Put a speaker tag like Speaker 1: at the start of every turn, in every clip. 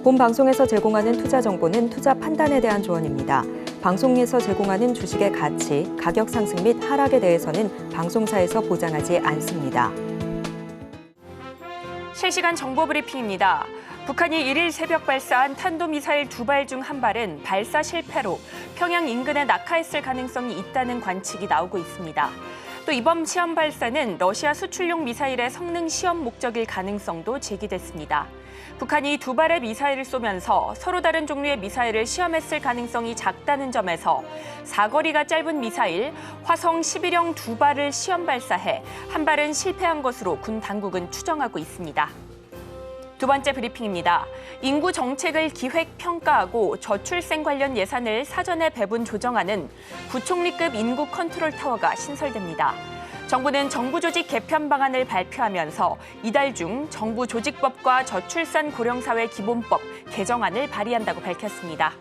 Speaker 1: 본 방송에서 제공하는 투자 정보는 투자 판단에 대한 조언입니다. 방송에서 제공하는 주식의 가치, 가격 상승 및 하락에 대해서는 방송사에서 보장하지 않습니다.
Speaker 2: 실시간 정보 브리핑입니다. 북한이 1일 새벽 발사한 탄도미사일 2발 중 1발은 발사 실패로 평양 인근에 낙하했을 가능성이 있다는 관측이 나오고 있습니다. 또 이번 시험 발사는 러시아 수출용 미사일의 성능 시험 목적일 가능성도 제기됐습니다. 북한이 2발의 미사일을 쏘면서 서로 다른 종류의 미사일을 시험했을 가능성이 작다는 점에서 사거리가 짧은 미사일 화성 11형 2발을 시험 발사해 1발은 실패한 것으로 군 당국은 추정하고 있습니다. 두 번째 브리핑입니다. 인구 정책을 기획 평가하고 저출생 관련 예산을 사전에 배분 조정하는 부총리급 인구 컨트롤 타워가 신설됩니다. 정부는 정부 조직 개편 방안을 발표하면서 이달 중 정부 조직법과 저출산 고령사회 기본법 개정안을 발의한다고 밝혔습니다.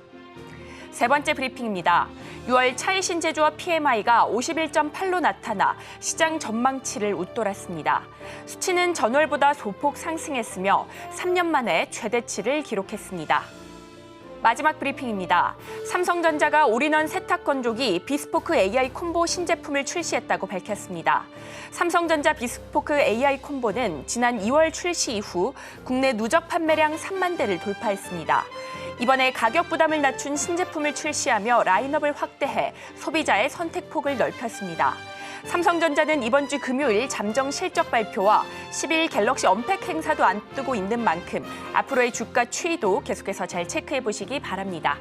Speaker 2: 세 번째 브리핑입니다. 6월 차이신 제조업 PMI가 51.8로 나타나 시장 전망치를 웃돌았습니다. 수치는 전월보다 소폭 상승했으며 3년 만에 최대치를 기록했습니다. 마지막 브리핑입니다. 삼성전자가 올인원 세탁 건조기 비스포크 AI 콤보 신제품을 출시했다고 밝혔습니다. 삼성전자 비스포크 AI 콤보는 지난 2월 출시 이후 국내 누적 판매량 3만 대를 돌파했습니다. 이번에 가격 부담을 낮춘 신제품을 출시하며 라인업을 확대해 소비자의 선택폭을 넓혔습니다. 삼성전자는 이번 주 금요일 잠정 실적 발표와 10일 갤럭시 언팩 행사도 앞두고 있는 만큼 앞으로의 주가 추이도 계속해서 잘 체크해 보시기 바랍니다.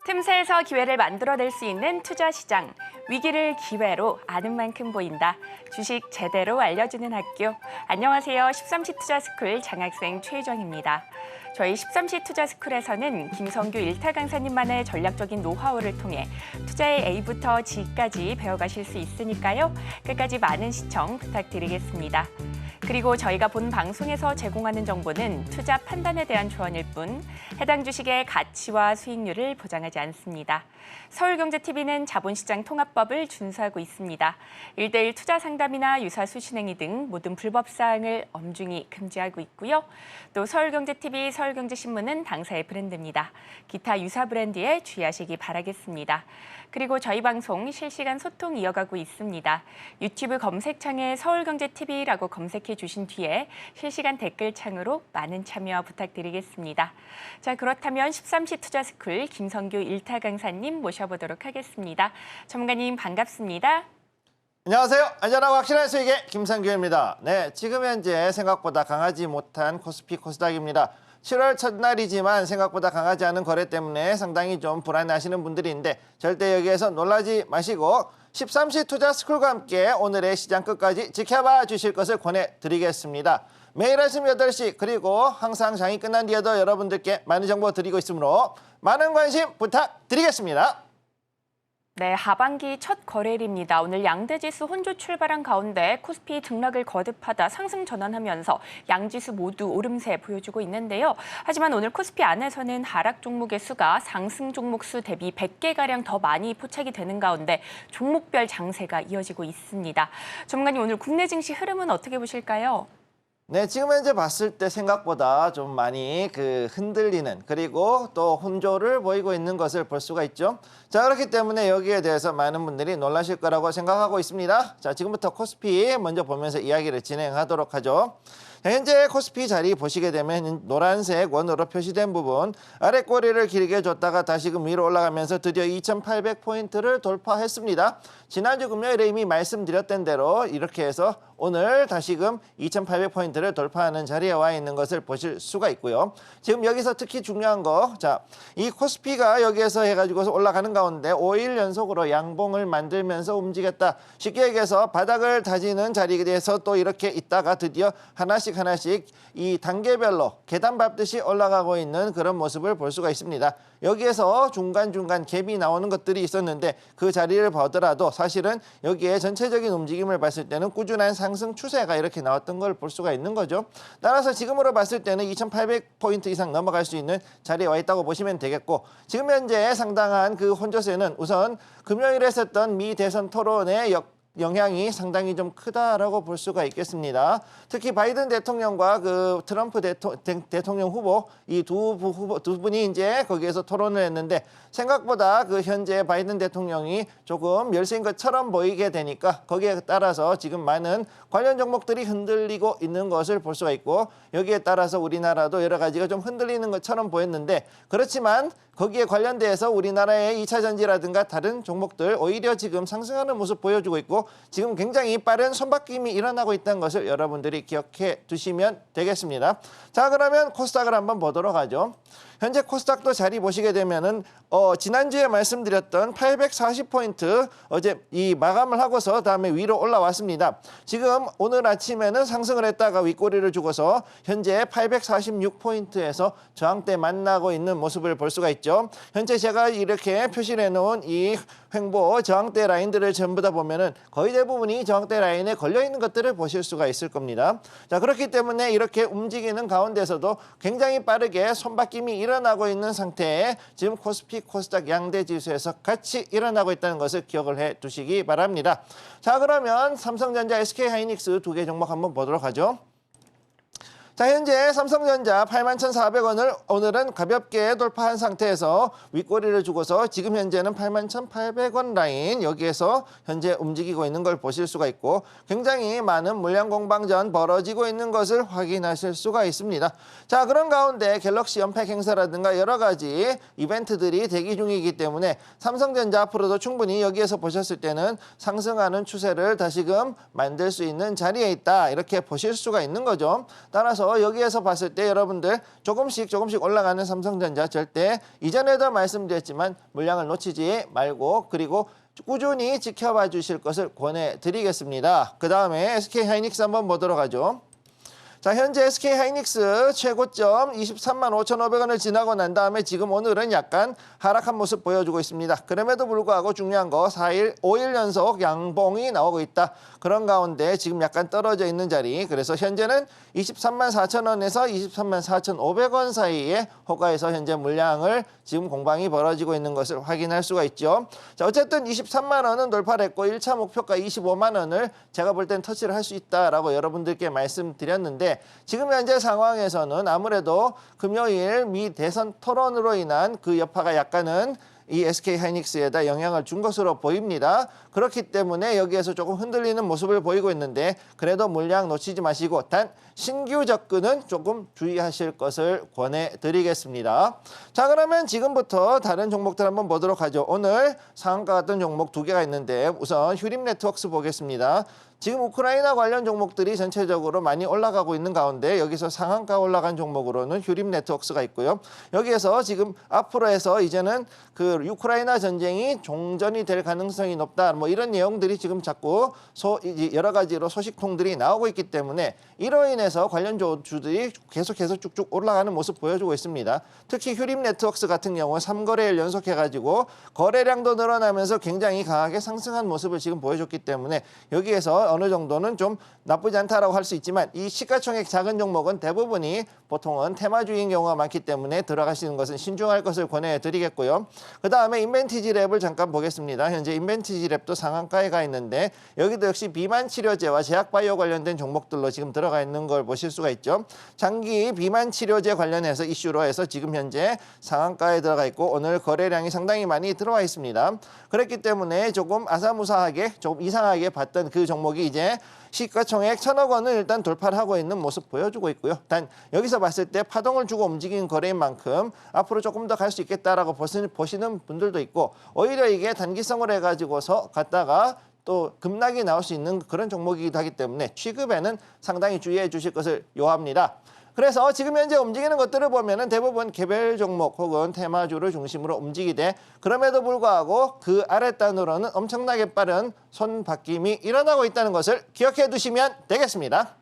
Speaker 2: 틈새에서 기회를 만들어낼 수 있는 투자 시장. 위기를 기회로 아는 만큼 보인다. 주식 제대로 알려주는 학교. 안녕하세요. 13시 투자스쿨 장학생 최유정입니다. 저희 13시 투자스쿨에서는 김성규 일타 강사님만의 전략적인 노하우를 통해 투자의 A부터 G까지 배워가실 수 있으니까요. 끝까지 많은 시청 부탁드리겠습니다. 그리고 저희가 본 방송에서 제공하는 정보는 투자 판단에 대한 조언일 뿐 해당 주식의 가치와 수익률을 보장하지 않습니다. 서울경제TV는 자본시장 통합법을 준수하고 있습니다. 1:1 투자 상담이나 유사 수신행위 등 모든 불법 사항을 엄중히 금지하고 있고요. 또 서울경제TV, 서울경제신문은 당사의 브랜드입니다. 기타 유사 브랜드에 주의하시기 바라겠습니다. 그리고 저희 방송 실시간 소통 이어가고 있습니다. 유튜브 검색창에 서울경제TV라고 검색해 주신 뒤에 실시간 댓글창으로 많은 참여 부탁드리겠습니다. 자, 그렇다면 13시 투자스쿨 김성규 일타 강사님 모셔보도록 하겠습니다. 전문가님 반갑습니다.
Speaker 3: 안녕하세요. 안전하고 확실한 수익의 김성규입니다. 네, 지금 현재 생각보다 강하지 못한 코스피 코스닥입니다. 7월 첫날이지만 생각보다 강하지 않은 거래 때문에 상당히 좀 불안해하시는 분들이 있는데 절대 여기에서 놀라지 마시고 13시 투자스쿨과 함께 오늘의 시장 끝까지 지켜봐 주실 것을 권해드리겠습니다. 매일 아침 8시 그리고 항상 장이 끝난 뒤에도 여러분들께 많은 정보 드리고 있으므로 많은 관심 부탁드리겠습니다.
Speaker 2: 네, 하반기 첫 거래일입니다. 오늘 양대지수 혼조 출발한 가운데 코스피 등락을 거듭하다 상승 전환하면서 양지수 모두 오름세 보여주고 있는데요. 하지만 오늘 코스피 안에서는 하락 종목의 수가 상승 종목 수 대비 100개가량 더 많이 포착이 되는 가운데 종목별 장세가 이어지고 있습니다. 전문가님, 오늘 국내 증시 흐름은 어떻게 보실까요?
Speaker 3: 네, 지금 현재 봤을 때 생각보다 좀 많이 흔들리는 그리고 또 혼조를 보이고 있는 것을 볼 수가 있죠. 자, 그렇기 때문에 여기에 대해서 많은 분들이 놀라실 거라고 생각하고 있습니다. 자, 지금부터 코스피 먼저 보면서 이야기를 진행하도록 하죠. 현재 코스피 자리 보시게 되면 노란색 원으로 표시된 부분 아래 꼬리를 길게 줬다가 다시금 위로 올라가면서 드디어 2,800포인트를 돌파했습니다. 지난주 금요일에 이미 말씀드렸던 대로 이렇게 해서 오늘 다시금 2,800포인트를 돌파하는 자리에 와 있는 것을 보실 수가 있고요. 지금 여기서 특히 중요한 거, 자, 이 코스피가 여기에서 해가지고서 올라가는 가운데 5일 연속으로 양봉을 만들면서 움직였다. 쉽게 얘기해서 바닥을 다지는 자리에 대해서 또 이렇게 있다가 드디어 하나씩 하나씩 이 단계별로 계단 밟듯이 올라가고 있는 그런 모습을 볼 수가 있습니다. 여기에서 중간중간 갭이 나오는 것들이 있었는데 그 자리를 보더라도 사실은 여기에 전체적인 움직임을 봤을 때는 꾸준한 상승 추세가 이렇게 나왔던 걸 볼 수가 있는 거죠. 따라서 지금으로 봤을 때는 2,800포인트 이상 넘어갈 수 있는 자리에 와 있다고 보시면 되겠고, 지금 현재 상당한 그 혼조세는 우선 금요일에 했었던 미 대선 토론의 영향이 상당히 좀 크다라고 볼 수가 있겠습니다. 특히 바이든 대통령과 그 트럼프 대통령 후보 이 두 분이 이제 거기에서 토론을 했는데 생각보다 그 현재 바이든 대통령이 조금 열세인 것처럼 보이게 되니까 거기에 따라서 지금 많은 관련 종목들이 흔들리고 있는 것을 볼 수가 있고, 여기에 따라서 우리나라도 여러 가지가 좀 흔들리는 것처럼 보였는데, 그렇지만 거기에 관련돼서 우리나라의 2차 전지라든가 다른 종목들 오히려 지금 상승하는 모습 보여주고 있고, 지금 굉장히 빠른 손바뀜이 일어나고 있다는 것을 여러분들이 기억해 두시면 되겠습니다. 자, 그러면 코스닥을 한번 보도록 하죠. 현재 코스닥도 자리 보시게 되면은 지난주에 말씀드렸던 840포인트 어제 이 마감을 하고서 다음에 위로 올라왔습니다. 지금 오늘 아침에는 상승을 했다가 윗꼬리를 주고서 현재 846포인트에서 저항대 만나고 있는 모습을 볼 수가 있죠. 현재 제가 이렇게 표시를 해놓은 이 횡보 저항대 라인들을 전부 다 보면은 거의 대부분이 저항대 라인에 걸려 있는 것들을 보실 수가 있을 겁니다. 자, 그렇기 때문에 이렇게 움직이는 가운데서도 굉장히 빠르게 손바뀜이 일어나고 있는 상태에 지금 코스피, 코스닥 양대 지수에서 같이 일어나고 있다는 것을 기억을 해 두시기 바랍니다. 자, 그러면 삼성전자, SK하이닉스 두 개 종목 한번 보도록 하죠. 자, 현재 삼성전자 81,400원을 오늘은 가볍게 돌파한 상태에서 윗꼬리를 주고서 지금 현재는 81,800원 라인 여기에서 현재 움직이고 있는 걸 보실 수가 있고, 굉장히 많은 물량 공방전 벌어지고 있는 것을 확인하실 수가 있습니다. 자, 그런 가운데 갤럭시 연팩 행사라든가 여러 가지 이벤트들이 대기 중이기 때문에 삼성전자 앞으로도 충분히 여기에서 보셨을 때는 상승하는 추세를 다시금 만들 수 있는 자리에 있다, 이렇게 보실 수가 있는 거죠. 따라서 여기에서 봤을 때 여러분들 조금씩 올라가는 삼성전자 절대 이전에도 말씀드렸지만 물량을 놓치지 말고 그리고 꾸준히 지켜봐 주실 것을 권해드리겠습니다. 그 다음에 SK하이닉스 한번 보도록 하죠. 자, 현재 SK하이닉스 최고점 23만 5,500원을 지나고 난 다음에 지금 오늘은 약간 하락한 모습 보여주고 있습니다. 그럼에도 불구하고 중요한 거 5일 연속 양봉이 나오고 있다. 그런 가운데 지금 약간 떨어져 있는 자리, 그래서 현재는 23만 4천원에서 23만 4,500원 사이에 호가에서 현재 물량을 지금 공방이 벌어지고 있는 것을 확인할 수가 있죠. 자, 어쨌든 23만 원은 돌파를 했고 1차 목표가 25만 원을 제가 볼 땐 터치를 할 수 있다라고 여러분들께 말씀드렸는데, 지금 현재 상황에서는 아무래도 금요일 미 대선 토론으로 인한 그 여파가 약간은 이 SK하이닉스에다 영향을 준 것으로 보입니다. 그렇기 때문에 여기에서 조금 흔들리는 모습을 보이고 있는데, 그래도 물량 놓치지 마시고 단 신규 접근은 조금 주의하실 것을 권해드리겠습니다. 자, 그러면 지금부터 다른 종목들 한번 보도록 하죠. 오늘 상한가 같은 종목 두 개가 있는데 우선 휴림네트웍스 보겠습니다. 지금 우크라이나 관련 종목들이 전체적으로 많이 올라가고 있는 가운데 여기서 상한가 올라간 종목으로는 휴림네트웍스가 있고요. 여기에서 지금 앞으로 해서 이제는 그 우크라이나 전쟁이 종전이 될 가능성이 높다, 뭐 이런 내용들이 지금 자꾸 여러 가지로 소식통들이 나오고 있기 때문에 이로 인해서 관련 주들이 계속해서 쭉쭉 올라가는 모습 보여주고 있습니다. 특히 휴림네트웍스 같은 경우는 3거래일 연속해가지고 거래량도 늘어나면서 굉장히 강하게 상승한 모습을 지금 보여줬기 때문에 여기에서 어느 정도는 좀 나쁘지 않다라고 할 수 있지만, 이 시가총액 작은 종목은 대부분이 보통은 테마주의인 경우가 많기 때문에 들어가시는 것은 신중할 것을 권해드리겠고요. 그 다음에 인벤티지랩을 잠깐 보겠습니다. 현재 인벤티지랩도 상한가에 가 있는데 여기도 역시 비만 치료제와 제약바이오 관련된 종목들로 지금 들어가 있는 걸 보실 수가 있죠. 장기 비만 치료제 관련해서 이슈로 해서 지금 현재 상한가에 들어가 있고 오늘 거래량이 상당히 많이 들어와 있습니다. 그렇기 때문에 조금 아사무사하게 조금 이상하게 봤던 그 종목이 이제 시가총액 1,000억 원을 일단 돌파를 하고 있는 모습 보여주고 있고요. 단 여기서 봤을 때 파동을 주고 움직이는 거래인 만큼 앞으로 조금 더 갈 수 있겠다라고 보시는 분들도 있고, 오히려 이게 단기성을 해가지고서 갔다가 또 급락이 나올 수 있는 그런 종목이기도 하기 때문에 취급에는 상당히 주의해 주실 것을 요합니다. 그래서 지금 현재 움직이는 것들을 보면은 대부분 개별 종목 혹은 테마주를 중심으로 움직이되, 그럼에도 불구하고 그 아랫단으로는 엄청나게 빠른 손바뀜이 일어나고 있다는 것을 기억해 두시면 되겠습니다.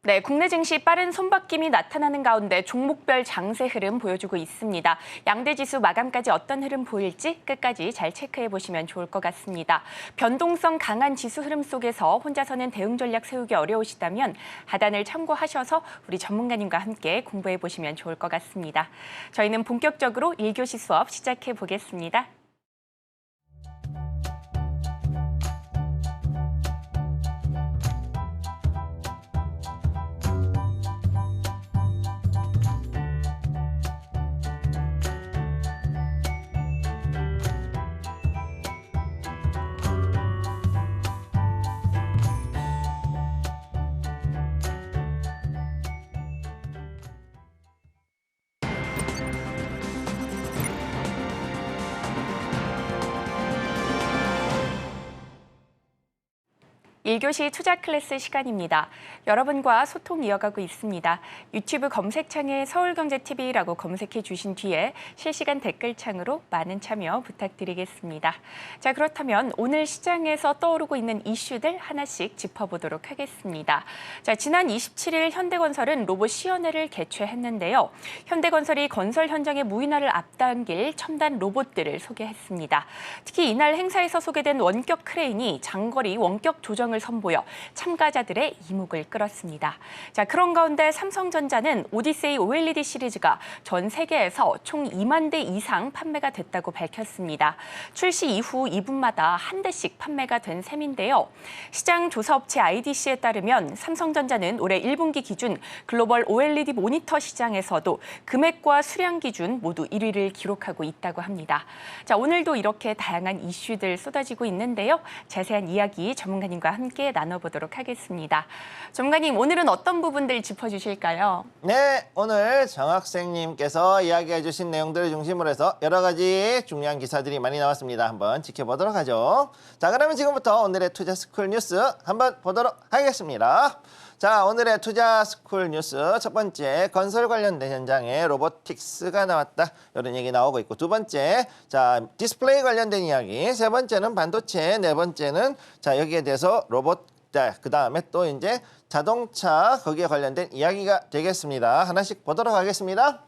Speaker 2: 네, 국내 증시 빠른 손바뀜이 나타나는 가운데 종목별 장세 흐름 보여주고 있습니다. 양대 지수 마감까지 어떤 흐름 보일지 끝까지 잘 체크해 보시면 좋을 것 같습니다. 변동성 강한 지수 흐름 속에서 혼자서는 대응 전략 세우기 어려우시다면 하단을 참고하셔서 우리 전문가님과 함께 공부해 보시면 좋을 것 같습니다. 저희는 본격적으로 1교시 수업 시작해 보겠습니다. 일교시 투자 클래스 시간입니다. 여러분과 소통 이어가고 있습니다. 유튜브 검색창에 서울경제TV라고 검색해 주신 뒤에 실시간 댓글창으로 많은 참여 부탁드리겠습니다. 자, 그렇다면 오늘 시장에서 떠오르고 있는 이슈들 하나씩 짚어보도록 하겠습니다. 자, 지난 27일 현대건설은 로봇 시연회를 개최했는데요. 현대건설이 건설 현장의 무인화를 앞당길 첨단 로봇들을 소개했습니다. 특히 이날 행사에서 소개된 원격 크레인이 장거리 원격 조정을 선보여 참가자들의 이목을 끌었습니다. 자, 그런 가운데 삼성전자는 오디세이 OLED 시리즈가 전 세계에서 총 2만 대 이상 판매가 됐다고 밝혔습니다. 출시 이후 2분마다 한 대씩 판매가 된 셈인데요. 시장 조사업체 IDC에 따르면 삼성전자는 올해 1분기 기준 글로벌 OLED 모니터 시장에서도 금액과 수량 기준 모두 1위를 기록하고 있다고 합니다. 자, 오늘도 이렇게 다양한 이슈들 쏟아지고 있는데요. 자세한 이야기 전문가님과 함께 나눠보도록 하겠습니다. 전문가님, 오늘은 어떤 부분들 짚어주실까요?
Speaker 3: 네, 오늘 정 학생님께서 이야기해 주신 내용들을 중심으로 해서 여러 가지 중요한 기사들이 많이 나왔습니다. 한번 지켜보도록 하죠. 자, 그러면 지금부터 오늘의 투자 스쿨 뉴스 한번 보도록 하겠습니다. 자, 오늘의 투자 스쿨 뉴스 첫 번째, 건설 관련된 현장에 로보틱스가 나왔다. 이런 얘기 나오고 있고, 두 번째, 자, 디스플레이 관련된 이야기, 세 번째는 반도체, 네 번째는 자, 여기에 대해서 로봇, 그 다음에 또 이제 자동차 거기에 관련된 이야기가 되겠습니다. 하나씩 보도록 하겠습니다.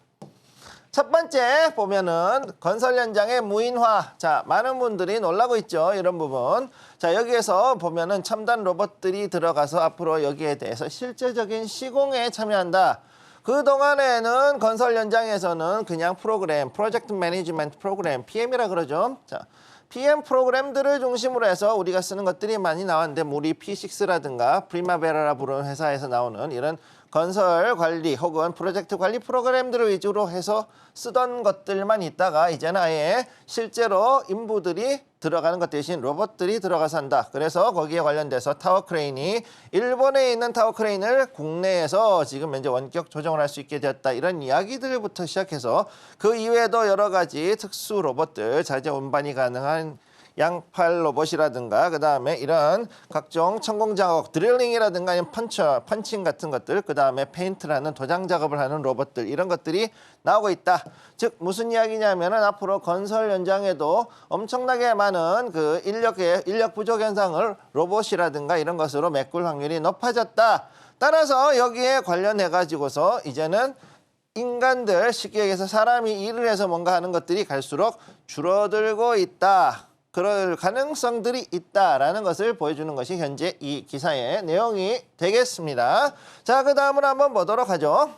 Speaker 3: 첫 번째 보면은 건설 현장의 무인화. 자, 많은 분들이 놀라고 있죠. 이런 부분. 자, 여기에서 보면은 첨단 로봇들이 들어가서 앞으로 여기에 대해서 실제적인 시공에 참여한다. 그동안에는 건설 현장에서는 그냥 프로그램, 프로젝트 매니지먼트 프로그램, PM이라 그러죠. 자, PM 프로그램들을 중심으로 해서 우리가 쓰는 것들이 많이 나왔는데, 우리 P6라든가 프리마베라라 부르는 회사에서 나오는 이런 건설 관리 혹은 프로젝트 관리 프로그램들을 위주로 해서 쓰던 것들만 있다가 이제는 아예 실제로 인부들이 들어가는 것 대신 로봇들이 들어가서 한다. 그래서 거기에 관련돼서 타워 크레인이 일본에 있는 타워 크레인을 국내에서 지금 현재 원격 조정을 할 수 있게 되었다. 이런 이야기들부터 시작해서 그 이외에도 여러 가지 특수 로봇들, 자재 운반이 가능한 양팔 로봇이라든가 그 다음에 이런 각종 천공 작업, 드릴링이라든가 아니면 펀칭 같은 것들, 그 다음에 페인트라는 도장 작업을 하는 로봇들, 이런 것들이 나오고 있다. 즉 무슨 이야기냐면은 앞으로 건설 현장에도 엄청나게 많은 그 인력 부족 현상을 로봇이라든가 이런 것으로 메꿀 확률이 높아졌다. 따라서 여기에 관련해 가지고서 이제는 인간들, 쉽게 얘기해서 사람이 일을 해서 뭔가 하는 것들이 갈수록 줄어들고 있다. 그럴 가능성들이 있다라는 것을 보여주는 것이 현재 이 기사의 내용이 되겠습니다. 자, 그 다음으로 한번 보도록 하죠.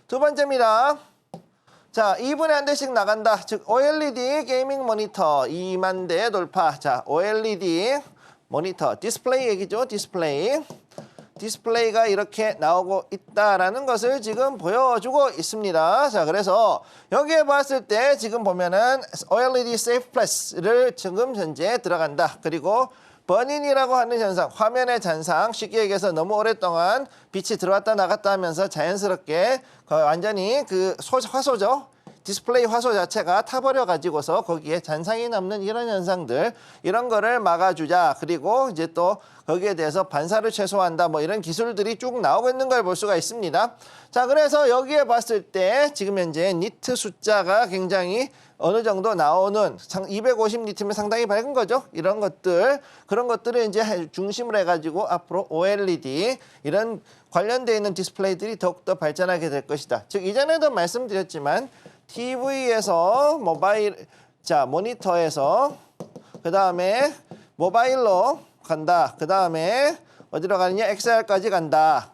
Speaker 3: 두 번째입니다. 자, 2분에 한 대씩 나간다. 즉 OLED 게이밍 모니터 2만 대 돌파. 자, OLED 모니터, 디스플레이 얘기죠. 디스플레이가 이렇게 나오고 있다라는 것을 지금 보여주고 있습니다. 자, 그래서 여기에 봤을 때 지금 보면은 OLED Safe Plus를 지금 현재 들어간다. 그리고 버닝이라고 하는 현상, 화면의 잔상, 쉽게 얘기해서 너무 오랫동안 빛이 들어왔다 나갔다 하면서 자연스럽게 완전히 그 화소죠. 디스플레이 화소 자체가 타버려 가지고서 거기에 잔상이 남는 이런 현상들, 이런 거를 막아주자. 그리고 이제 또 거기에 대해서 반사를 최소화한다. 뭐 이런 기술들이 쭉 나오고 있는 걸 볼 수가 있습니다. 자, 그래서 여기에 봤을 때 지금 현재 니트 숫자가 굉장히 어느 정도 나오는 250 니트면 상당히 밝은 거죠. 이런 것들, 그런 것들을 이제 중심으로 해가지고 앞으로 OLED 이런 관련되어 있는 디스플레이들이 더욱더 발전하게 될 것이다. 즉 이전에도 말씀드렸지만 TV에서 모니터에서 그 다음에 모바일로 간다. 그 다음에 어디로 가느냐? XR까지 간다.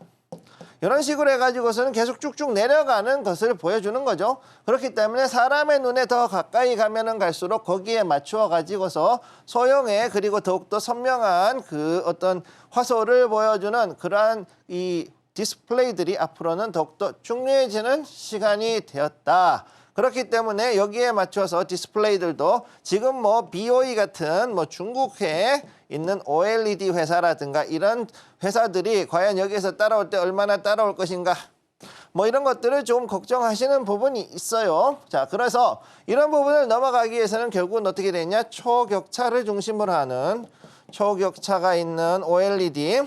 Speaker 3: 이런 식으로 해가지고서는 계속 쭉쭉 내려가는 것을 보여주는 거죠. 그렇기 때문에 사람의 눈에 더 가까이 가면은 갈수록 거기에 맞추어 가지고서 소형의 그리고 더욱더 선명한 그 어떤 화소를 보여주는 그러한 이 디스플레이들이 앞으로는 더욱더 중요해지는 시간이 되었다. 그렇기 때문에 여기에 맞춰서 디스플레이들도 지금 뭐 BOE 같은 뭐 중국에 있는 OLED 회사라든가 이런 회사들이 과연 여기에서 따라올 때 얼마나 따라올 것인가, 뭐 이런 것들을 좀 걱정하시는 부분이 있어요. 자, 그래서 이런 부분을 넘어가기 위해서는 결국은 어떻게 되냐? 초격차를 중심으로 하는 초격차가 있는 OLED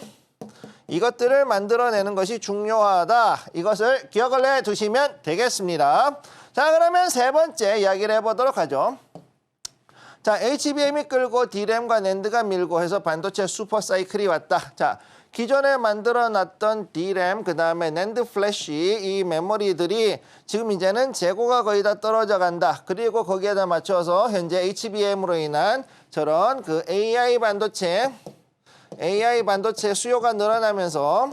Speaker 3: 이것들을 만들어내는 것이 중요하다. 이것을 기억을 해두시면 되겠습니다. 자, 그러면 세 번째 이야기를 해보도록 하죠. 자, HBM이 끌고 D램과 낸드가 밀고 해서 반도체 슈퍼 사이클이 왔다. 자, 기존에 만들어놨던 D램, 그 다음에 낸드 플래시 이 메모리들이 지금 이제는 재고가 거의 다 떨어져 간다. 그리고 거기에다 맞춰서 현재 HBM으로 인한 저런 그 AI 반도체 수요가 늘어나면서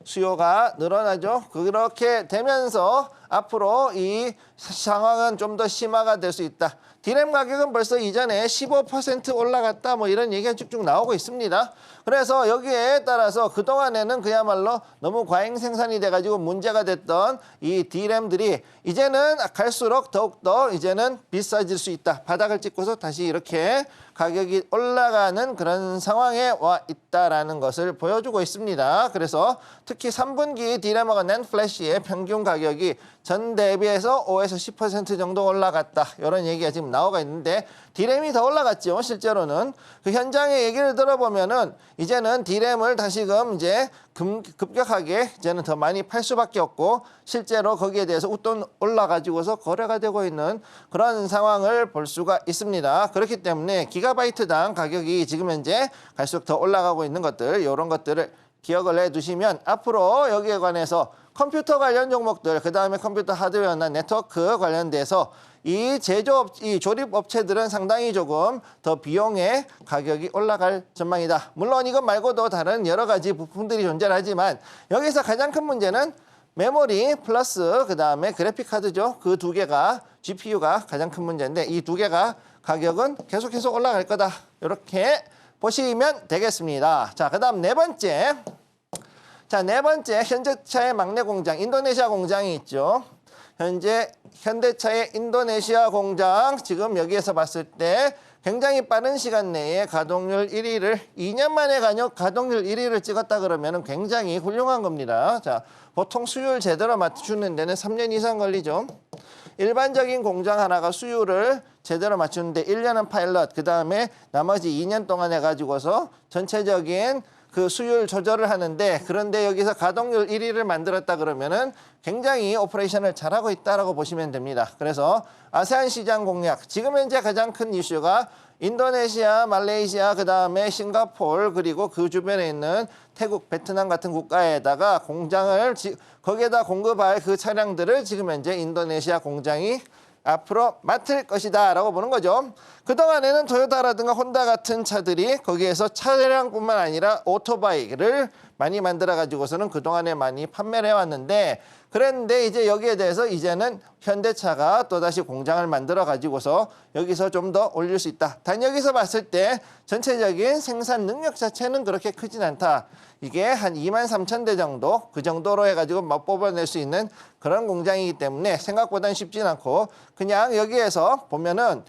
Speaker 3: 수요가 늘어나죠. 그렇게 되면서 앞으로 이 상황은 좀 더 심화가 될 수 있다. D램 가격은 벌써 이전에 15% 올라갔다 뭐 이런 얘기가 쭉쭉 나오고 있습니다. 그래서 여기에 따라서 그동안에는 그야말로 너무 과잉 생산이 돼가지고 문제가 됐던 이 D램들이 이제는 갈수록 더욱더 이제는 비싸질 수 있다. 바닥을 찍고서 다시 이렇게 가격이 올라가는 그런 상황에 와 있다라는 것을 보여주고 있습니다. 그래서 특히 3분기 D램하고 낸드 플래시의 평균 가격이 전 대비해서 5에서 10% 정도 올라갔다. 이런 얘기가 지금 나오고 있는데 D램이 더 올라갔죠. 실제로는 그 현장의 얘기를 들어보면은 이제는 D램을 다시금 이제 급격하게 이제는 더 많이 팔 수밖에 없고 실제로 거기에 대해서 웃돈 올라가지고서 거래가 되고 있는 그런 상황을 볼 수가 있습니다. 그렇기 때문에 기가바이트당 가격이 지금 현재 갈수록 더 올라가고 있는 것들, 이런 것들을 기억을 해두시면 앞으로 여기에 관해서 컴퓨터 관련 종목들, 그 다음에 컴퓨터 하드웨어나 네트워크 관련돼서 이 조립 업체들은 상당히 조금 더 비용의 가격이 올라갈 전망이다. 물론 이것 말고도 다른 여러 가지 부품들이 존재하지만 여기서 가장 큰 문제는 메모리 플러스 그 다음에 그래픽 카드죠. 그 두 개가 GPU가 가장 큰 문제인데 이 두 개가 가격은 계속해서 올라갈 거다. 이렇게 보시면 되겠습니다. 자, 그 다음 네 번째. 자, 네 번째 현대차의 막내 공장 인도네시아 공장이 있죠. 현재 현대차의 인도네시아 공장 지금 여기에서 봤을 때 굉장히 빠른 시간 내에 가동률 1위를 2년 만에 가동률 1위를 찍었다 그러면 굉장히 훌륭한 겁니다. 자, 보통 수율 제대로 맞추는 데는 3년 이상 걸리죠. 일반적인 공장 하나가 수율을 제대로 맞추는데 1년은 파일럿, 그 다음에 나머지 2년 동안 해가지고서 전체적인 그 수율 조절을 하는데 그런데 여기서 가동률 1위를 만들었다 그러면은 굉장히 오퍼레이션을 잘하고 있다라고 보시면 됩니다. 그래서 아세안 시장 공략, 지금 현재 가장 큰 이슈가 인도네시아, 말레이시아, 그 다음에 싱가포르 그리고 그 주변에 있는 태국, 베트남 같은 국가에다가 공장을 거기에다 공급할 그 차량들을 지금 현재 인도네시아 공장이 앞으로 맡을 것이다 라고 보는 거죠. 그동안에는 토요타라든가 혼다 같은 차들이 거기에서 차량뿐만 아니라 오토바이를 많이 만들어 가지고서는 그동안에 많이 판매를 해왔는데 그런데 이제 여기에 대해서 이제는 현대차가 또다시 공장을 만들어 가지고서 여기서 좀 더 올릴 수 있다. 단 여기서 봤을 때 전체적인 생산 능력 자체는 그렇게 크진 않다. 이게 한 23,000대 정도 그 정도로 해가지고 막 뽑아낼 수 있는 그런 공장이기 때문에 생각보다는 쉽진 않고 그냥 여기에서 보면은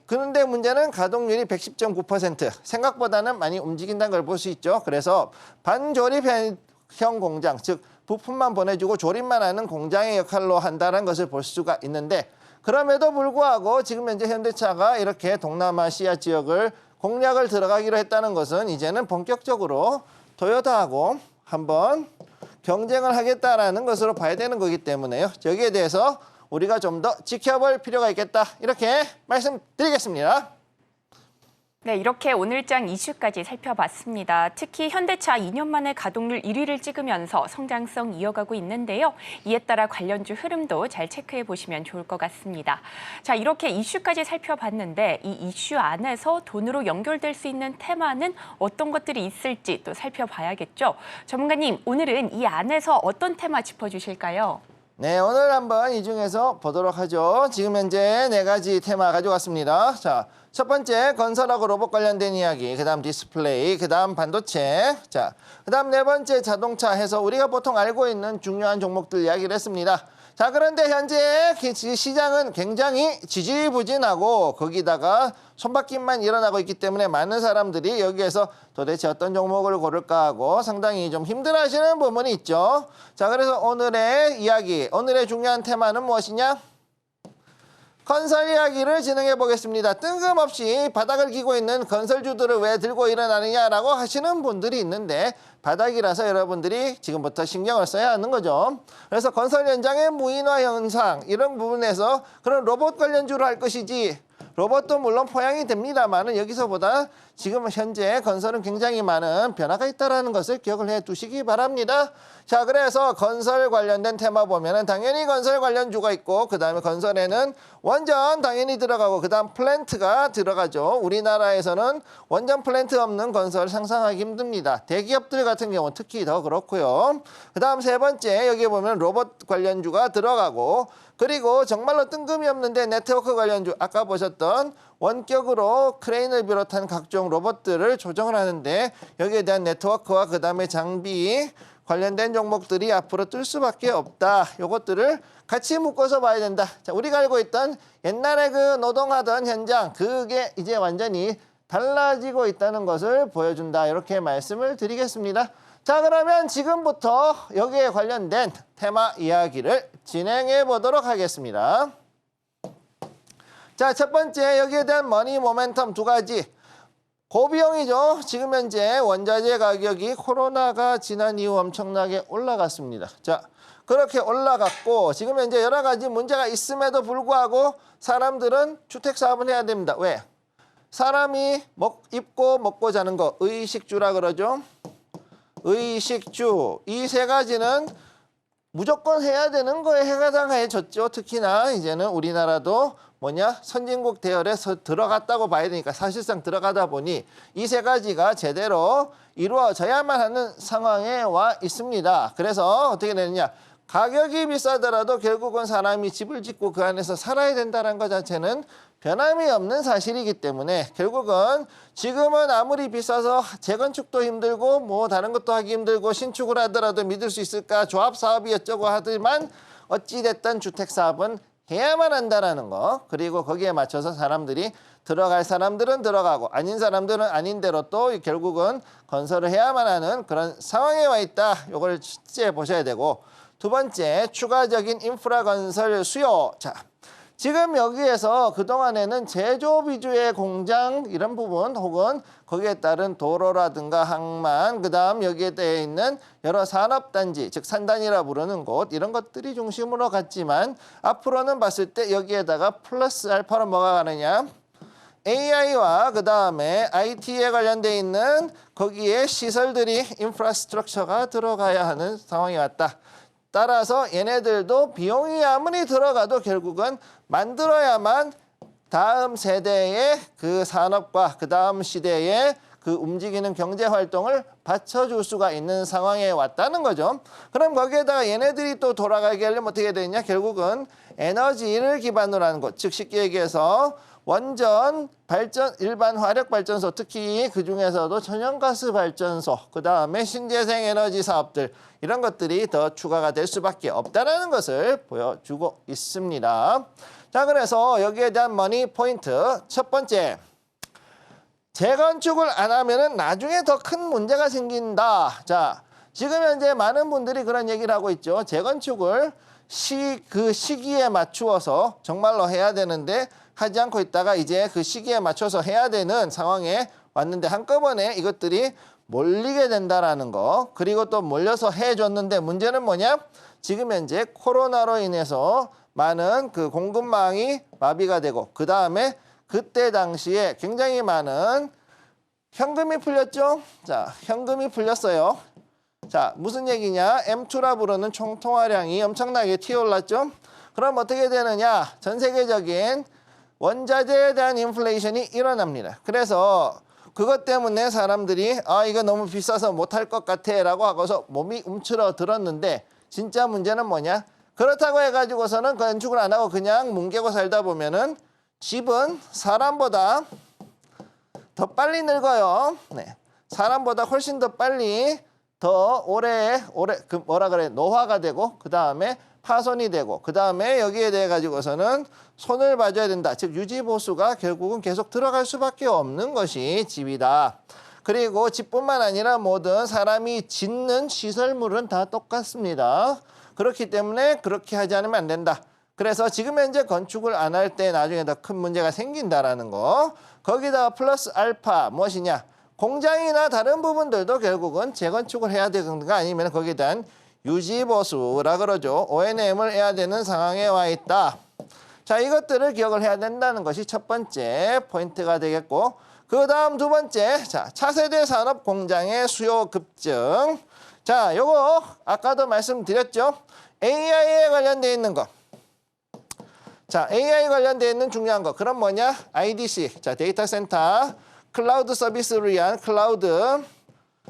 Speaker 3: 그런데 문제는 가동률이 110.9% 생각보다는 많이 움직인다는 걸 볼 수 있죠. 그래서 반조립형 공장, 즉 부품만 보내주고 조립만 하는 공장의 역할로 한다는 것을 볼 수가 있는데 그럼에도 불구하고 지금 현재 현대차가 이렇게 동남아시아 지역을 공략을 들어가기로 했다는 것은 이제는 본격적으로 토요타하고 한번 경쟁을 하겠다라는 것으로 봐야 되는 거기 때문에요. 여기에 대해서 우리가 좀 더 지켜볼 필요가 있겠다. 이렇게 말씀드리겠습니다.
Speaker 2: 네, 이렇게 오늘장 이슈까지 살펴봤습니다. 특히 현대차 2년 만에 가동률 1위를 찍으면서 성장성 이어가고 있는데요. 이에 따라 관련주 흐름도 잘 체크해 보시면 좋을 것 같습니다. 자, 이렇게 이슈까지 살펴봤는데 이 이슈 안에서 돈으로 연결될 수 있는 테마는 어떤 것들이 있을지 또 살펴봐야겠죠. 전문가님, 오늘은 이 안에서 어떤 테마 짚어주실까요?
Speaker 3: 네, 오늘 한번 이 중에서 보도록 하죠. 지금 현재 4가지 테마 가져왔습니다. 자, 첫 번째 건설하고 로봇 관련된 이야기, 그다음 디스플레이, 그다음 반도체, 자, 그다음 4번째 자동차 해서 우리가 보통 알고 있는 중요한 종목들 이야기를 했습니다. 자, 그런데 현재 시장은 굉장히 지지부진하고 거기다가 손바뀜만 일어나고 있기 때문에 많은 사람들이 여기에서 도대체 어떤 종목을 고를까 하고 상당히 좀 힘들어하시는 부분이 있죠. 자, 그래서 오늘의 이야기, 오늘의 중요한 테마는 무엇이냐? 건설 이야기를 진행해 보겠습니다. 뜬금없이 바닥을 기고 있는 건설주들을 왜 들고 일어나느냐라고 하시는 분들이 있는데 바닥이라서 여러분들이 지금부터 신경을 써야 하는 거죠. 그래서 건설 현장의 무인화 현상 이런 부분에서 그런 로봇 관련주로 할 것이지 로봇도 물론 포양이 됩니다만은 여기서보다 지금 현재 건설은 굉장히 많은 변화가 있다는 것을 기억을 해 두시기 바랍니다. 자, 그래서 건설 관련된 테마 보면은 당연히 건설 관련주가 있고 그 다음에 건설에는 원전 당연히 들어가고 그 다음 플랜트가 들어가죠. 우리나라에서는 원전 플랜트 없는 건설 상상하기 힘듭니다. 대기업들 같은 경우는 특히 더 그렇고요. 그 다음 3번째 여기 보면 로봇 관련주가 들어가고 그리고 정말로 뜬금이 없는데 네트워크 관련주 아까 보셨던 원격으로 크레인을 비롯한 각종 로봇들을 조정을 하는데 여기에 대한 네트워크와 그 다음에 장비 관련된 종목들이 앞으로 뜰 수밖에 없다. 요것들을 같이 묶어서 봐야 된다. 자, 우리가 알고 있던 옛날에 그 노동하던 현장 그게 이제 완전히 달라지고 있다는 것을 보여준다. 이렇게 말씀을 드리겠습니다. 자, 그러면 지금부터 여기에 관련된 테마 이야기를 진행해 보도록 하겠습니다. 자, 첫 번째 여기에 대한 머니 모멘텀 2가지. 고비용이죠. 지금 현재 원자재 가격이 코로나가 지난 이후 엄청나게 올라갔습니다. 자, 그렇게 올라갔고 지금 현재 여러 가지 문제가 있음에도 불구하고 사람들은 주택 사업을 해야 됩니다. 왜? 사람이 입고 먹고 자는 거 의식주라 그러죠. 의식주 이 3가지는 무조건 해야 되는 거에 해당해졌죠. 특히나 이제는 우리나라도 선진국 대열에 들어갔다고 봐야 되니까 사실상 들어가다 보니 이 3가지가 제대로 이루어져야만 하는 상황에 와 있습니다. 그래서 어떻게 되느냐? 가격이 비싸더라도 결국은 사람이 집을 짓고 그 안에서 살아야 된다는 것 자체는 변함이 없는 사실이기 때문에 결국은 지금은 아무리 비싸서 재건축도 힘들고 뭐 다른 것도 하기 힘들고 신축을 하더라도 믿을 수 있을까 조합 사업이 어쩌고 하더만 어찌됐든 주택 사업은 해야만 한다라는 거. 그리고 거기에 맞춰서 사람들이 들어갈 사람들은 들어가고 아닌 사람들은 아닌 대로 또 결국은 건설을 해야만 하는 그런 상황에 와 있다. 이걸 실제 보셔야 되고 2번째 추가적인 인프라 건설 수요. 자, 지금 여기에서 그동안에는 제조 위주의 공장 이런 부분 혹은 거기에 따른 도로라든가 항만 그다음 여기에 대해 있는 여러 산업단지 즉 산단이라 부르는 곳 이런 것들이 중심으로 갔지만 앞으로는 봤을 때 여기에다가 플러스 알파로 뭐가 가느냐 AI와 그다음에 IT에 관련돼 있는 거기에 시설들이 인프라스트럭처가 들어가야 하는 상황이 왔다. 따라서 얘네들도 비용이 아무리 들어가도 결국은 만들어야만 다음 세대의 그 산업과 그 다음 시대의 그 움직이는 경제 활동을 받쳐줄 수가 있는 상황에 왔다는 거죠. 그럼 거기에다가 얘네들이 또 돌아가게 하려면 어떻게 되느냐? 결국은 에너지를 기반으로 하는 것, 즉 쉽게 얘기해서 원전, 발전, 일반 화력발전소, 특히 그중에서도 천연가스 발전소, 그 다음에 신재생 에너지 사업들 이런 것들이 더 추가가 될 수밖에 없다는 것을 보여주고 있습니다. 자, 그래서 여기에 대한 머니 포인트 첫 번째, 재건축을 안 하면은 나중에 더 큰 문제가 생긴다. 자, 지금 현재 많은 분들이 그런 얘기를 하고 있죠. 재건축을 그 시기에 맞추어서 정말로 해야 되는데 하지 않고 있다가 이제 그 시기에 맞춰서 해야 되는 상황에 왔는데 한꺼번에 이것들이 몰리게 된다라는 거. 그리고 또 몰려서 해줬는데 문제는 뭐냐? 지금 현재 코로나로 인해서 많은 그 공급망이 마비가 되고 그 다음에 그때 당시에 굉장히 많은 현금이 풀렸죠? 자, 현금이 풀렸어요. 자, 무슨 얘기냐? M2라 부르는 총통화량이 엄청나게 튀어올랐죠? 그럼 어떻게 되느냐? 전 세계적인 원자재에 대한 인플레이션이 일어납니다. 그래서 그것 때문에 사람들이 이거 너무 비싸서 못할 것 같아 라고 하고서 몸이 움츠러들었는데 진짜 문제는 뭐냐? 그렇다고 해가지고서는 건축을 안 하고 그냥 뭉개고 살다 보면은 집은 사람보다 더 빨리 늙어요. 네. 사람보다 훨씬 더 빨리 더 오래 노화가 되고 그 다음에 파손이 되고 그 다음에 여기에 대해 가지고서는 손을 봐줘야 된다. 즉 유지보수가 결국은 계속 들어갈 수밖에 없는 것이 집이다. 그리고 집뿐만 아니라 모든 사람이 짓는 시설물은 다 똑같습니다. 그렇기 때문에 그렇게 하지 않으면 안 된다. 그래서 지금 현재 건축을 안 할 때 나중에 더 큰 문제가 생긴다라는 거. 거기다가 플러스 알파 무엇이냐? 공장이나 다른 부분들도 결국은 재건축을 해야 되는가 아니면 거기에 대한 유지보수라 그러죠. O&M을 해야 되는 상황에 와 있다. 자, 이것들을 기억을 해야 된다는 것이 첫 번째 포인트가 되겠고 그 다음 두 번째, 자, 차세대 산업 공장의 수요 급증. 자, 요거 아까도 말씀드렸죠. AI에 관련되어 있는 거. 자, AI 관련되어 있는 중요한 거. 그럼 뭐냐? IDC. 자, 데이터 센터. 클라우드 서비스를 위한 클라우드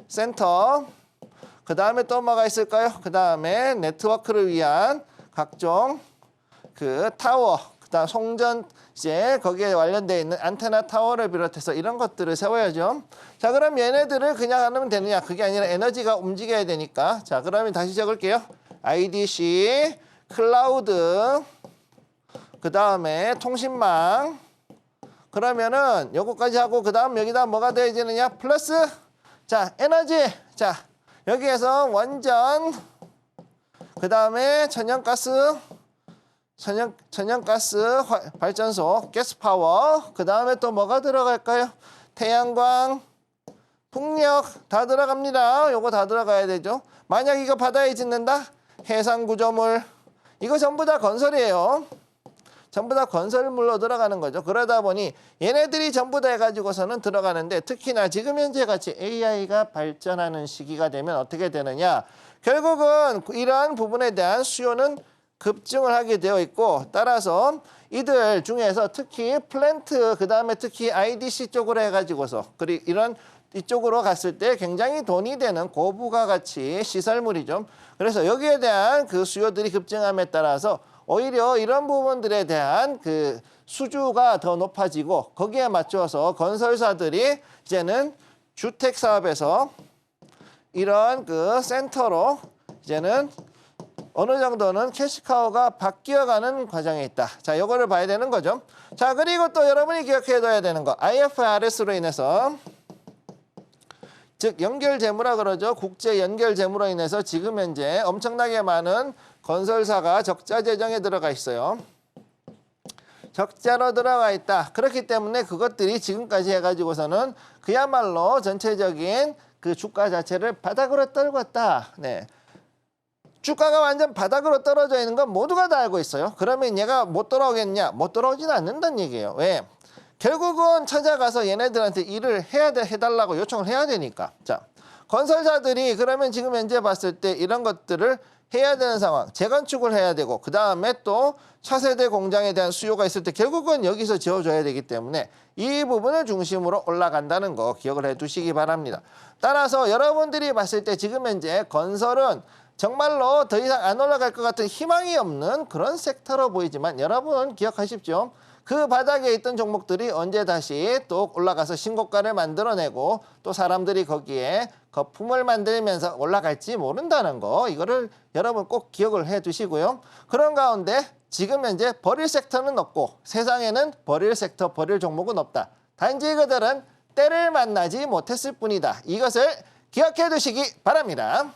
Speaker 3: 센터. 그 다음에 또 뭐가 있을까요? 그 다음에 네트워크를 위한 각종 그 타워. 그 다음 송전 이제 거기에 관련되어 있는 안테나 타워를 비롯해서 이런 것들을 세워야죠. 자, 그럼 얘네들을 그냥 하면 되느냐? 그게 아니라 에너지가 움직여야 되니까. 자, 그러면 다시 적을게요. IDC, 클라우드, 그 다음에 통신망. 그러면은 요거까지 하고 그 다음 여기다 뭐가 더해지느냐? 플러스. 자, 에너지. 자, 여기에서 원전. 그 다음에 천연가스. 천연가스 발전소, 가스파워. 그 다음에 또 뭐가 들어갈까요? 태양광, 풍력 다 들어갑니다. 요거 다 들어가야 되죠. 만약 이거 바다에 짓는다? 해상구조물. 이거 전부 다 건설이에요. 전부 다 건설물로 들어가는 거죠. 그러다 보니 얘네들이 전부 다 해가지고서는 들어가는데 특히나 지금 현재 같이 AI가 발전하는 시기가 되면 어떻게 되느냐. 결국은 이러한 부분에 대한 수요는 급증을 하게 되어 있고 따라서 이들 중에서 특히 플랜트 그 다음에 특히 IDC 쪽으로 해가지고서 그리고 이런 이쪽으로 갔을 때 굉장히 돈이 되는 고부가가치 시설물이죠. 그래서 여기에 대한 그 수요들이 급증함에 따라서 오히려 이런 부분들에 대한 그 수주가 더 높아지고 거기에 맞춰서 건설사들이 이제는 주택 사업에서 이런 그 센터로 이제는 어느 정도는 캐시카우가 바뀌어가는 과정에 있다. 자, 요거를 봐야 되는 거죠. 자, 그리고 또 여러분이 기억해둬야 되는 거. IFRS로 인해서 즉 연결재무라 그러죠. 국제 연결재무로 인해서 지금 현재 엄청나게 많은 건설사가 적자 재정에 들어가 있어요. 적자로 들어가 있다. 그렇기 때문에 그것들이 지금까지 해가지고서는 그야말로 전체적인 그 주가 자체를 바닥으로 떨궜다. 네. 주가가 완전 바닥으로 떨어져 있는 건 모두가 다 알고 있어요. 그러면 얘가 못 돌아오겠냐? 못 돌아오지는 않는다는 얘기예요. 왜? 결국은 찾아가서 얘네들한테 일을 해달라고 요청을 해야 되니까. 자, 건설사들이 그러면 지금 현재 봤을 때 이런 것들을 해야 되는 상황, 재건축을 해야 되고 그 다음에 또 차세대 공장에 대한 수요가 있을 때 결국은 여기서 지어줘야 되기 때문에 이 부분을 중심으로 올라간다는 거 기억을 해두시기 바랍니다. 따라서 여러분들이 봤을 때 지금 현재 건설은 정말로 더 이상 안 올라갈 것 같은 희망이 없는 그런 섹터로 보이지만 여러분 기억하십시오. 그 바닥에 있던 종목들이 언제 다시 또 올라가서 신고가를 만들어내고 또 사람들이 거기에 거품을 만들면서 올라갈지 모른다는 거 이거를 여러분 꼭 기억을 해 두시고요. 그런 가운데 지금 현재 버릴 섹터는 없고 세상에는 버릴 섹터, 버릴 종목은 없다. 단지 그들은 때를 만나지 못했을 뿐이다. 이것을 기억해 두시기 바랍니다.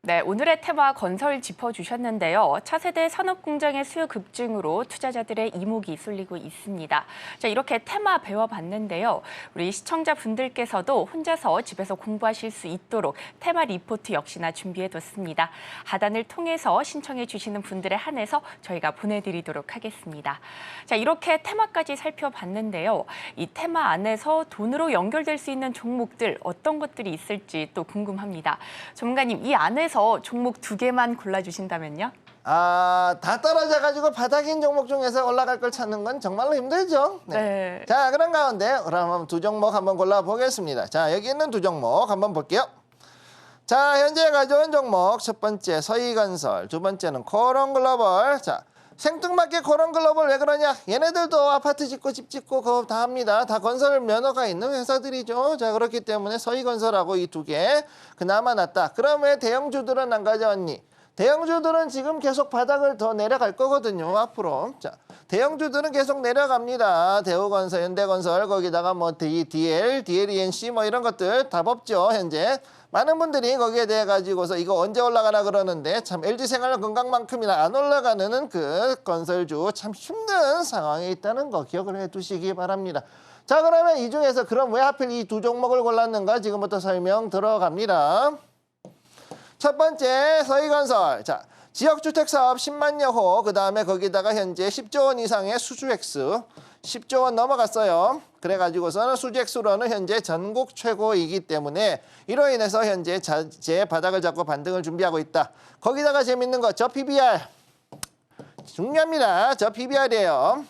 Speaker 2: 네, 오늘의 테마 건설 짚어주셨는데요. 차세대 산업공장의 수요 급증으로 투자자들의 이목이 쏠리고 있습니다. 자, 이렇게 테마 배워봤는데요. 우리 시청자분들께서도 혼자서 집에서 공부하실 수 있도록 테마 리포트 역시나 준비해뒀습니다. 하단을 통해서 신청해 주시는 분들에 한해서 저희가 보내드리도록 하겠습니다. 자, 이렇게 테마까지 살펴봤는데요. 이 테마 안에서 돈으로 연결될 수 있는 종목들 어떤 것들이 있을지 또 궁금합니다. 전문가님, 이 안에서 종목 2개만 골라주신다면요?
Speaker 3: 다 떨어져가지고 바닥인 종목 중에서 올라갈 걸 찾는 건 정말로 힘들죠.
Speaker 2: 네.
Speaker 3: 자, 그런 가운데 그럼 2종목 한번 골라보겠습니다. 자, 여기 있는 2종목 한번 볼게요. 자, 현재 가져온 종목 첫 번째 서희건설, 두 번째는 코론글로벌. 자, 생뚱맞게 코론글로벌 왜 그러냐? 얘네들도 아파트 짓고 집 짓고 그거 다 합니다. 다 건설 면허가 있는 회사들이죠. 자, 그렇기 때문에 서희건설하고 이 2개 그나마 낫다. 그럼 왜 대형주들은 안 가져왔니? 대형주들은 지금 계속 바닥을 더 내려갈 거거든요. 앞으로. 자, 대형주들은 계속 내려갑니다. 대우건설, 현대건설, 거기다가 뭐 DL, DLENC 뭐 이런 것들 다 없죠. 현재. 많은 분들이 거기에 대해 가지고서 이거 언제 올라가나 그러는데 참 LG생활건강만큼이나 안 올라가는 그 건설주 참 힘든 상황에 있다는 거 기억을 해두시기 바랍니다. 자, 그러면 이 중에서 그럼 왜 하필 이 2종목을 골랐는가 지금부터 설명 들어갑니다. 첫 번째 서희건설. 자, 지역주택사업 10만여 호, 그 다음에 거기다가 현재 10조 원 이상의 수주액수 10조 원 넘어갔어요. 그래가지고서는 수주액수로는 현재 전국 최고이기 때문에 이로 인해서 현재 제 바닥을 잡고 반등을 준비하고 있다. 거기다가 재밌는 거 저 PBR 중요합니다. 저 PBR이에요.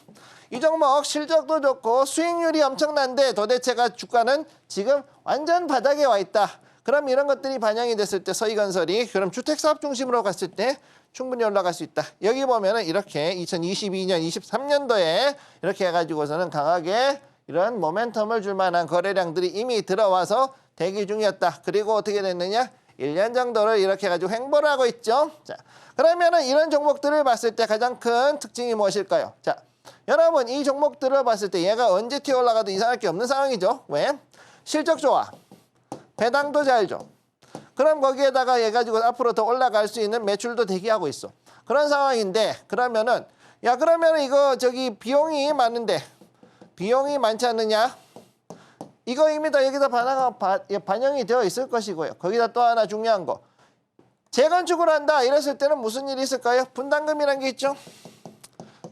Speaker 3: 이 종목 실적도 좋고 수익률이 엄청난데 도대체가 주가는 지금 완전 바닥에 와 있다. 그럼 이런 것들이 반영이 됐을 때 서희건설이 그럼 주택사업 중심으로 갔을 때 충분히 올라갈 수 있다. 여기 보면은 이렇게 2022년, 23년도에 이렇게 해가지고서는 강하게 이런 모멘텀을 줄 만한 거래량들이 이미 들어와서 대기 중이었다. 그리고 어떻게 됐느냐? 1년 정도를 이렇게 해가지고 횡보를 하고 있죠. 자, 그러면은 이런 종목들을 봤을 때 가장 큰 특징이 무엇일까요? 자, 여러분 이 종목들을 봤을 때 얘가 언제 튀어 올라가도 이상할 게 없는 상황이죠. 왜? 실적 좋아. 배당도 잘 줘. 그럼 거기에다가 얘 가지고 앞으로 더 올라갈 수 있는 매출도 대기하고 있어. 그런 상황인데 그러면은 이거 저기 비용이 많은데 비용이 많지 않느냐? 이거 이미 다 여기다 반영이 되어 있을 것이고요. 거기다 또 하나 중요한 거. 재건축을 한다 이랬을 때는 무슨 일이 있을까요? 분담금이란 게 있죠.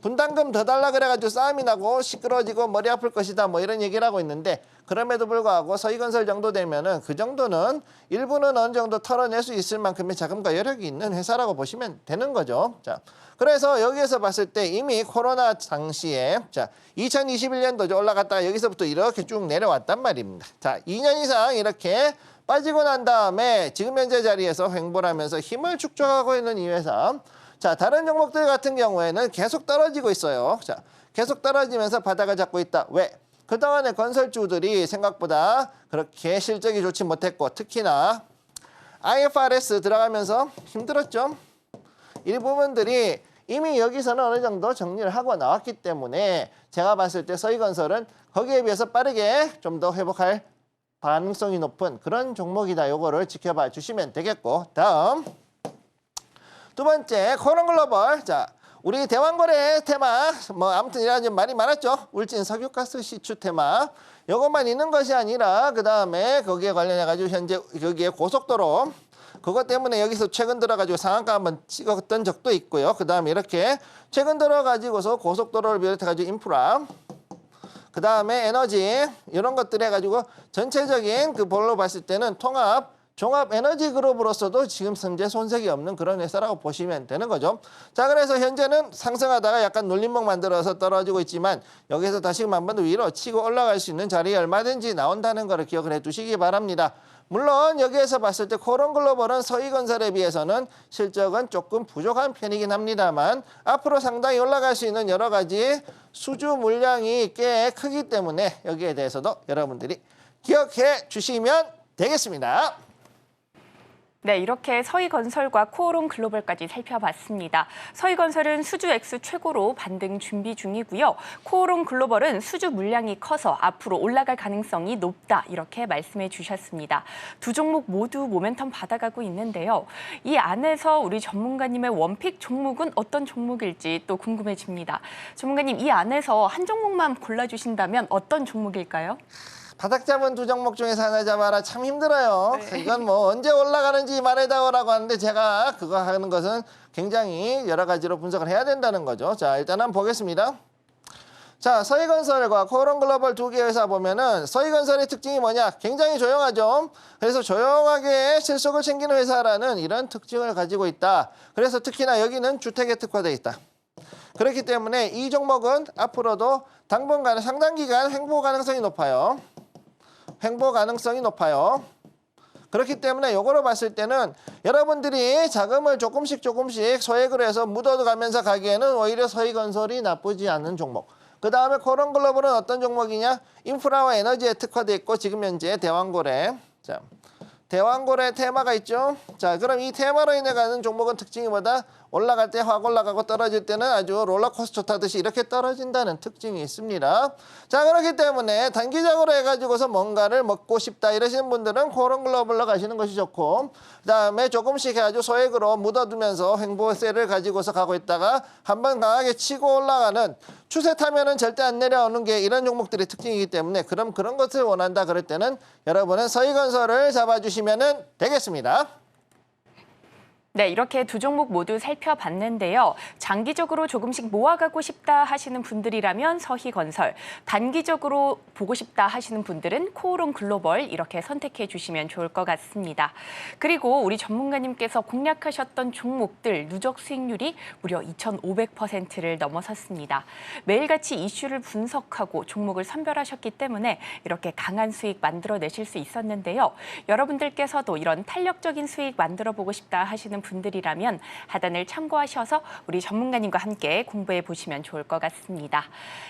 Speaker 3: 분담금 더 달라 그래가지고 싸움이 나고 시끄러지고 머리 아플 것이다 뭐 이런 얘기를 하고 있는데 그럼에도 불구하고 서희건설 정도 되면은 그 정도는 일부는 어느 정도 털어낼 수 있을 만큼의 자금과 여력이 있는 회사라고 보시면 되는 거죠. 자, 그래서 여기에서 봤을 때 이미 코로나 당시에 자 2021년도 올라갔다가 여기서부터 이렇게 쭉 내려왔단 말입니다. 자, 2년 이상 이렇게 빠지고 난 다음에 지금 현재 자리에서 횡보를 하면서 힘을 축적하고 있는 이 회사. 자, 다른 종목들 같은 경우에는 계속 떨어지고 있어요. 자, 계속 떨어지면서 바닥을 잡고 있다. 왜? 그동안에 건설주들이 생각보다 그렇게 실적이 좋지 못했고 특히나 IFRS 들어가면서 힘들었죠. 이 부분들이 이미 여기서는 어느 정도 정리를 하고 나왔기 때문에 제가 봤을 때 서희건설은 거기에 비해서 빠르게 좀 더 회복할 가능성이 높은 그런 종목이다. 요거를 지켜봐 주시면 되겠고 다음 두 번째 코론글로벌. 자, 우리 대왕거래 테마 뭐 아무튼 이런 말이 많았죠. 울진 석유가스 시추 테마. 이것만 있는 것이 아니라 그 다음에 거기에 관련해 가지고 현재 여기에 고속도로 그것 때문에 여기서 최근 들어가지고 상한가 한번 찍었던 적도 있고요. 그 다음에 이렇게 최근 들어가지고서 고속도로를 비롯해가지고 인프라 그 다음에 에너지 이런 것들 해가지고 전체적인 그 볼로 봤을 때는 종합 에너지 그룹으로서도 지금 현재 손색이 없는 그런 회사라고 보시면 되는 거죠. 자, 그래서 현재는 상승하다가 약간 눌림목 만들어서 떨어지고 있지만 여기서 다시금 한 번 더 위로 치고 올라갈 수 있는 자리에 얼마든지 나온다는 거를 기억을 해두시기 바랍니다. 물론 여기에서 봤을 때 코론글로벌은 서희건설에 비해서는 실적은 조금 부족한 편이긴 합니다만 앞으로 상당히 올라갈 수 있는 여러 가지 수주 물량이 꽤 크기 때문에 여기에 대해서도 여러분들이 기억해 주시면 되겠습니다.
Speaker 2: 네, 이렇게 서희건설과 코오롱 글로벌까지 살펴봤습니다. 서희건설은 수주 액수 최고로 반등 준비 중이고요. 코오롱 글로벌은 수주 물량이 커서 앞으로 올라갈 가능성이 높다, 이렇게 말씀해 주셨습니다. 두 종목 모두 모멘텀 받아가고 있는데요. 이 안에서 우리 전문가님의 원픽 종목은 어떤 종목일지 또 궁금해집니다. 전문가님, 이 안에서 한 종목만 골라주신다면 어떤 종목일까요?
Speaker 3: 바닥 잡은 두 종목 중에서 하나 잡아라, 참 힘들어요.
Speaker 2: 네.
Speaker 3: 이건 뭐 언제 올라가는지 말해다오라고 하는데 제가 그거 하는 것은 굉장히 여러 가지로 분석을 해야 된다는 거죠. 자, 일단 한번 보겠습니다. 자, 서희건설과 코오롱글로벌 두 개 회사 보면은 서희건설의 특징이 뭐냐? 굉장히 조용하죠. 그래서 조용하게 실속을 챙기는 회사라는 이런 특징을 가지고 있다. 그래서 특히나 여기는 주택에 특화되어 있다. 그렇기 때문에 이 종목은 앞으로도 당분간 상당 기간 횡보 가능성이 높아요. 횡보 가능성이 높아요. 그렇기 때문에 요거로 봤을 때는 여러분들이 자금을 조금씩 소액으로 해서 묻어가면서 가기에는 오히려 서희건설이 나쁘지 않은 종목. 그 다음에 코오롱글로벌은 어떤 종목이냐? 인프라와 에너지에 특화되어 있고 지금 현재 대왕고래. 자, 대왕고래 테마가 있죠. 자, 그럼 이 테마로 인해 가는 종목은 특징이 뭐다? 올라갈 때 확 올라가고 떨어질 때는 아주 롤러코스터 타듯이 이렇게 떨어진다는 특징이 있습니다. 자, 그렇기 때문에 단기적으로 해가지고서 뭔가를 먹고 싶다 이러시는 분들은 코오롱글로벌로 가시는 것이 좋고, 그다음에 조금씩 해가지고 소액으로 묻어두면서 횡보세를 가지고서 가고 있다가 한번 강하게 치고 올라가는, 추세 타면은 절대 안 내려오는 게 이런 종목들의 특징이기 때문에 그럼 그런 것을 원한다 그럴 때는 여러분은 서희건설을 잡아주시면 되겠습니다.
Speaker 2: 네, 이렇게 두 종목 모두 살펴봤는데요. 장기적으로 조금씩 모아가고 싶다 하시는 분들이라면 서희건설, 단기적으로 보고 싶다 하시는 분들은 코오롱 글로벌 이렇게 선택해 주시면 좋을 것 같습니다. 그리고 우리 전문가님께서 공략하셨던 종목들 누적 수익률이 무려 2,500%를 넘어섰습니다. 매일같이 이슈를 분석하고 종목을 선별하셨기 때문에 이렇게 강한 수익 만들어내실 수 있었는데요. 여러분들께서도 이런 탄력적인 수익 만들어보고 싶다 하시는 분들이라면 하단을 참고하셔서 우리 전문가님과 함께 공부해 보시면 좋을 것 같습니다.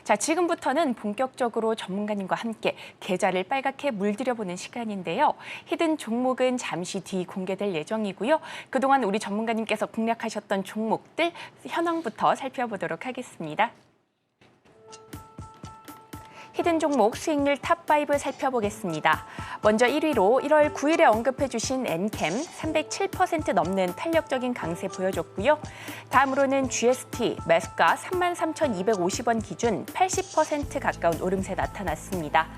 Speaker 2: 자, 지금부터는 본격적으로 전문가님과 함께 계좌를 빨갛게 물들여보는 시간인데요. 히든 종목은 잠시 뒤 공개될 예정이고요. 그동안 우리 전문가님께서 공략하셨던 종목들 현황부터 살펴보도록 하겠습니다. 히든 종목 수익률 탑5 살펴보겠습니다. 먼저 1위로 1월 9일에 언급해 주신 엔캠 307% 넘는 탄력적인 강세 보여줬고요. 다음으로는 GST 매수가 33,250원 기준 80% 가까운 오름세 나타났습니다.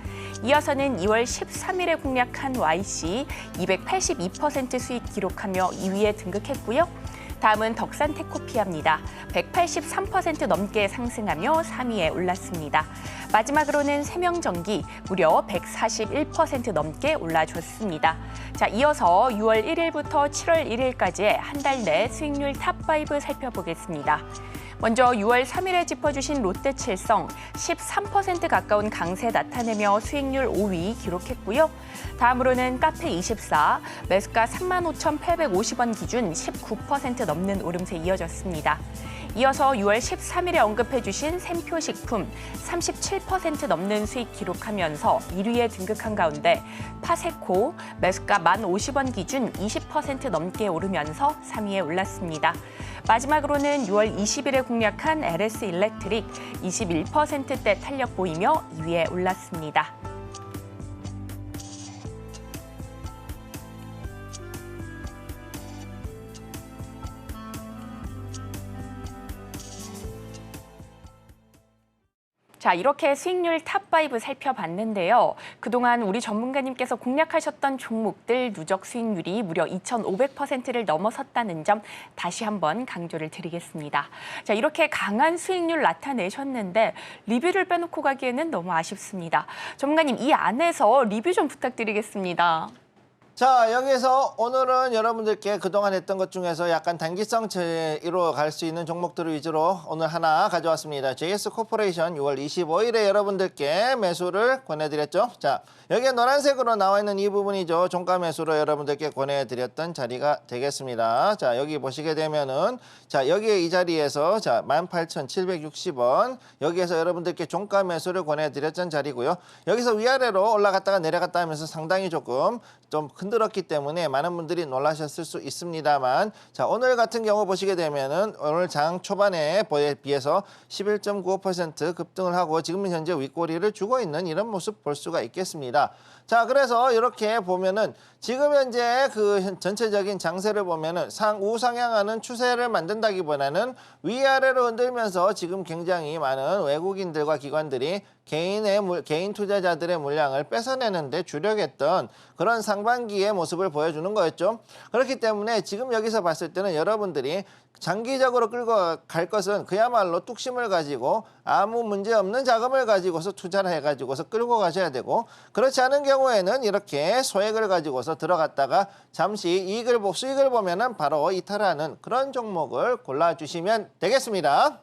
Speaker 2: 이어서는 2월 13일에 공략한 YC 282% 수익 기록하며 2위에 등극했고요. 다음은 덕산테코피아입니다. 183% 넘게 상승하며 3위에 올랐습니다. 마지막으로는 세명전기 무려 141% 넘게 올라줬습니다. 자, 이어서 6월 1일부터 7월 1일까지의 한 달 내 수익률 탑5 살펴보겠습니다. 먼저 6월 3일에 짚어주신 롯데칠성 13% 가까운 강세 나타내며 수익률 5위 기록했고요. 다음으로는 카페24 매수가 35,850원 기준 19% 넘는 오름세 이어졌습니다. 이어서 6월 13일에 언급해주신 샘표식품 37% 넘는 수익 기록하면서 1위에 등극한 가운데 파세코 매수가 1050원 기준 20% 넘게 오르면서 3위에 올랐습니다. 마지막으로는 6월 20일에 공략한 LS 일렉트릭 21%대 탄력 보이며 2위에 올랐습니다. 자, 이렇게 수익률 탑5 살펴봤는데요. 그동안 우리 전문가님께서 공략하셨던 종목들 누적 수익률이 무려 2,500%를 넘어섰다는 점 다시 한번 강조를 드리겠습니다. 자, 이렇게 강한 수익률 나타내셨는데 리뷰를 빼놓고 가기에는 너무 아쉽습니다. 전문가님, 이 안에서 리뷰 좀 부탁드리겠습니다.
Speaker 3: 자, 여기서 오늘은 여러분들께 그동안 했던 것 중에서 약간 단기성으로 갈 수 있는 종목들을 위주로 오늘 하나 가져왔습니다. JS코퍼레이션 6월 25일에 여러분들께 매수를 권해드렸죠. 자, 여기에 노란색으로 나와 있는 이 부분이죠. 종가 매수로 여러분들께 권해드렸던 자리가 되겠습니다. 자, 여기 보시게 되면은 자, 여기에 이 자리에서 자, 18,760원 여기에서 여러분들께 종가 매수를 권해드렸던 자리고요. 여기서 위아래로 올라갔다가 내려갔다 하면서 상당히 조금 좀 흔들었기 때문에 많은 분들이 놀라셨을 수 있습니다만 자 오늘 같은 경우 보시게 되면은 오늘 장 초반에 비해서 11.95% 급등을 하고 지금 현재 윗꼬리를 주고 있는 이런 모습 볼 수가 있겠습니다. 자 그래서 이렇게 보면은 지금 현재 그 전체적인 장세를 보면은 우상향하는 추세를 만든다기보다는 위아래로 흔들면서 지금 굉장히 많은 외국인들과 기관들이 개인 투자자들의 물량을 뺏어내는데 주력했던 그런 상반기의 모습을 보여주는 거였죠. 그렇기 때문에 지금 여기서 봤을 때는 여러분들이 장기적으로 끌고 갈 것은 그야말로 뚝심을 가지고 아무 문제 없는 자금을 가지고서 투자를 해가지고서 끌고 가셔야 되고 그렇지 않은 경우에는 이렇게 소액을 가지고서 들어갔다가 잠시 수익을 보면은 바로 이탈하는 그런 종목을 골라주시면 되겠습니다.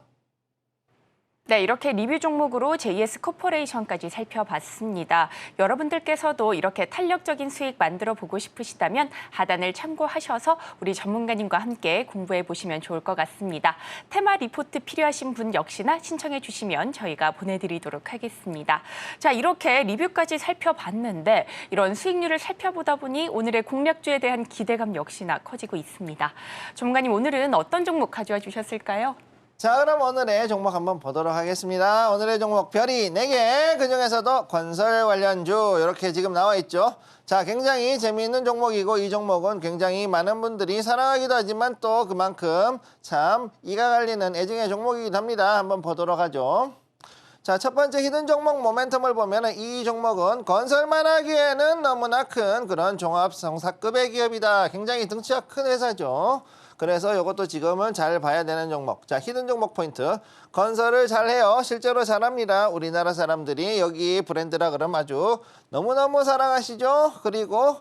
Speaker 2: 네, 이렇게 리뷰 종목으로 JS 코퍼레이션까지 살펴봤습니다. 여러분들께서도 이렇게 탄력적인 수익 만들어 보고 싶으시다면 하단을 참고하셔서 우리 전문가님과 함께 공부해 보시면 좋을 것 같습니다. 테마 리포트 필요하신 분 역시나 신청해 주시면 저희가 보내드리도록 하겠습니다. 자, 이렇게 리뷰까지 살펴봤는데 이런 수익률을 살펴보다 보니 오늘의 공략주에 대한 기대감 역시나 커지고 있습니다. 전문가님, 오늘은 어떤 종목 가져와 주셨을까요?
Speaker 3: 자 그럼 오늘의 종목 한번 보도록 하겠습니다. 오늘의 종목 별이 4개 그중에서도 건설 관련주 이렇게 지금 나와 있죠. 자 굉장히 재미있는 종목이고 이 종목은 굉장히 많은 분들이 사랑하기도 하지만 또 그만큼 참 이가 갈리는 애증의 종목이기도 합니다. 한번 보도록 하죠. 자, 첫 번째 히든 종목 모멘텀을 보면 이 종목은 건설만 하기에는 너무나 큰 그런 종합성사급의 기업이다. 굉장히 덩치가 큰 회사죠. 그래서 이것도 지금은 잘 봐야 되는 종목. 자, 히든 종목 포인트. 건설을 잘해요. 실제로 잘합니다. 우리나라 사람들이 여기 브랜드라 그러면 아주 너무너무 사랑하시죠. 그리고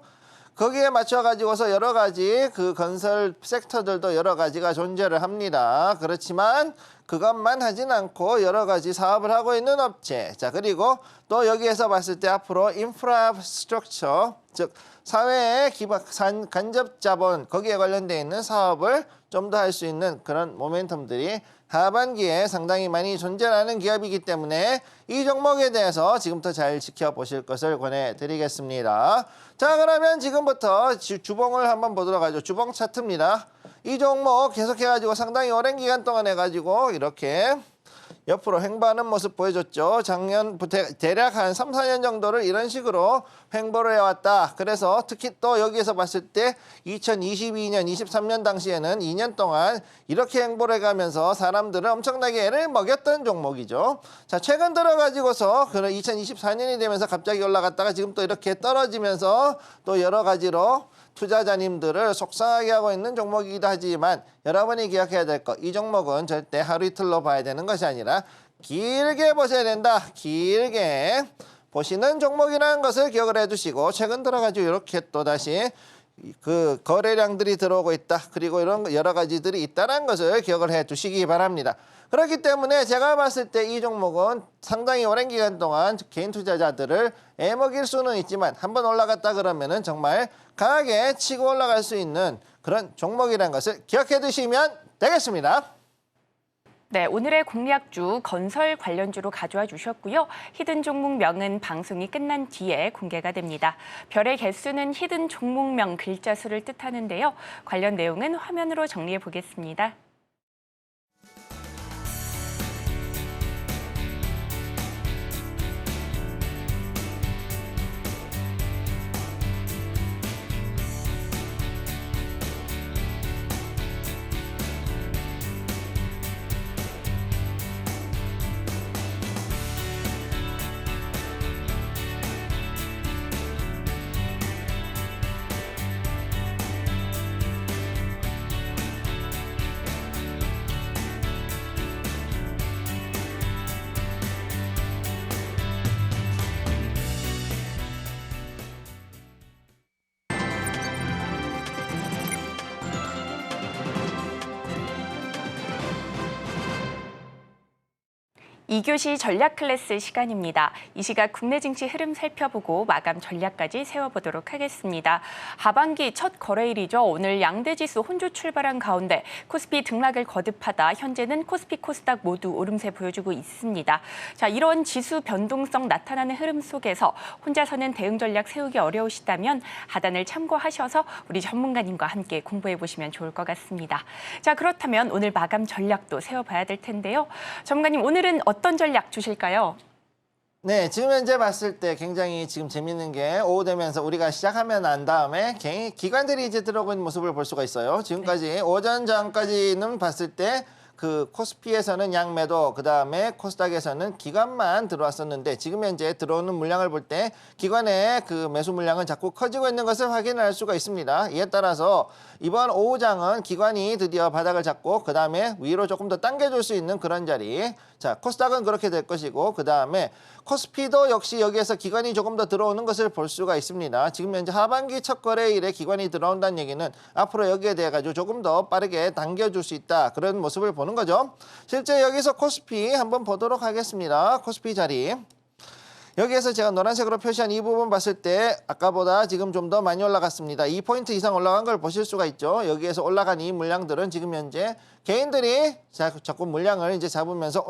Speaker 3: 거기에 맞춰가지고서 여러 가지 그 건설 섹터들도 여러 가지가 존재를 합니다. 그렇지만 그것만 하진 않고 여러 가지 사업을 하고 있는 업체. 자, 그리고 또 여기에서 봤을 때 앞으로 인프라스트럭처, 즉 사회의 간접 자본 거기에 관련되어 있는 사업을 좀 더 할 수 있는 그런 모멘텀들이 하반기에 상당히 많이 존재하는 기업이기 때문에 이 종목에 대해서 지금부터 잘 지켜보실 것을 권해드리겠습니다. 자 그러면 지금부터 주봉을 한번 보도록 하죠. 주봉 차트입니다. 이 종목 계속해가지고 상당히 오랜 기간 동안 해가지고 이렇게 옆으로 횡보하는 모습 보여줬죠. 작년부터 대략 한 3, 4년 정도를 이런 식으로 횡보를 해왔다. 그래서 특히 또 여기에서 봤을 때 2022년, 23년 당시에는 2년 동안 이렇게 횡보를 해가면서 사람들을 엄청나게 애를 먹였던 종목이죠. 자, 최근 들어가지고서 2024년이 되면서 갑자기 올라갔다가 지금 또 이렇게 떨어지면서 또 여러 가지로 투자자님들을 속상하게 하고 있는 종목이기도 하지만 여러분이 기억해야 될 것, 이 종목은 절대 하루 이틀로 봐야 되는 것이 아니라 길게 보셔야 된다. 길게 보시는 종목이라는 것을 기억을 해두시고 최근 들어가지고 이렇게 또다시 그 거래량들이 들어오고 있다. 그리고 이런 여러 가지들이 있다는 것을 기억을 해두시기 바랍니다. 그렇기 때문에 제가 봤을 때 이 종목은 상당히 오랜 기간 동안 개인 투자자들을 애먹일 수는 있지만 한번 올라갔다 그러면은 정말 강하게 치고 올라갈 수 있는 그런 종목이라는 것을 기억해 두시면 되겠습니다.
Speaker 2: 네, 오늘의 공략주 건설 관련주로 가져와 주셨고요. 히든 종목명은 방송이 끝난 뒤에 공개가 됩니다. 별의 개수는 히든 종목명 글자 수를 뜻하는데요. 관련 내용은 화면으로 정리해 보겠습니다. 2교시 전략 클래스 시간입니다. 이 시각 국내 증시 흐름 살펴보고 마감 전략까지 세워보도록 하겠습니다. 하반기 첫 거래일이죠. 오늘 양대지수 혼조 출발한 가운데 코스피 등락을 거듭하다 현재는 코스피, 코스닥 모두 오름세 보여주고 있습니다. 자, 이런 지수 변동성 나타나는 흐름 속에서 혼자서는 대응 전략 세우기 어려우시다면 하단을 참고하셔서 우리 전문가님과 함께 공부해 보시면 좋을 것 같습니다. 자, 그렇다면 오늘 마감 전략도 세워봐야 될 텐데요. 전문가님, 오늘은 어떤 전략 주실까요?
Speaker 3: 네, 지금 현재 봤을 때 굉장히 지금 재밌는 게 오후 되면서 우리가 시작하면 난 다음에 기관들이 이제 들어오고 있는 모습을 볼 수가 있어요. 지금까지 오전 전까지는 봤을 때 그 코스피에서는 양매도, 그다음에 코스닥에서는 기관만 들어왔었는데 지금 현재 들어오는 물량을 볼 때 기관의 그 매수 물량은 자꾸 커지고 있는 것을 확인할 수가 있습니다. 이에 따라서 이번 오후장은 기관이 드디어 바닥을 잡고 그다음에 위로 조금 더 당겨줄 수 있는 그런 자리. 자, 코스닥은 그렇게 될 것이고 그다음에 코스피도 역시 여기에서 기관이 조금 더 들어오는 것을 볼 수가 있습니다. 지금 현재 하반기 첫 거래일에 기관이 들어온다는 얘기는 앞으로 여기에 대해 가지고 조금 더 빠르게 당겨줄 수 있다. 그런 모습을 보는 거죠. 실제 여기서 코스피 한번 보도록 하겠습니다. 코스피 자리. 여기에서 제가 노란색으로 표시한 이 부분 봤을 때 아까보다 지금 좀 더 많이 올라갔습니다. 2포인트 이상 올라간 걸 보실 수가 있죠. 여기에서 올라간 이 물량들은 지금 현재 개인들이 자꾸 물량을 이제 잡으면서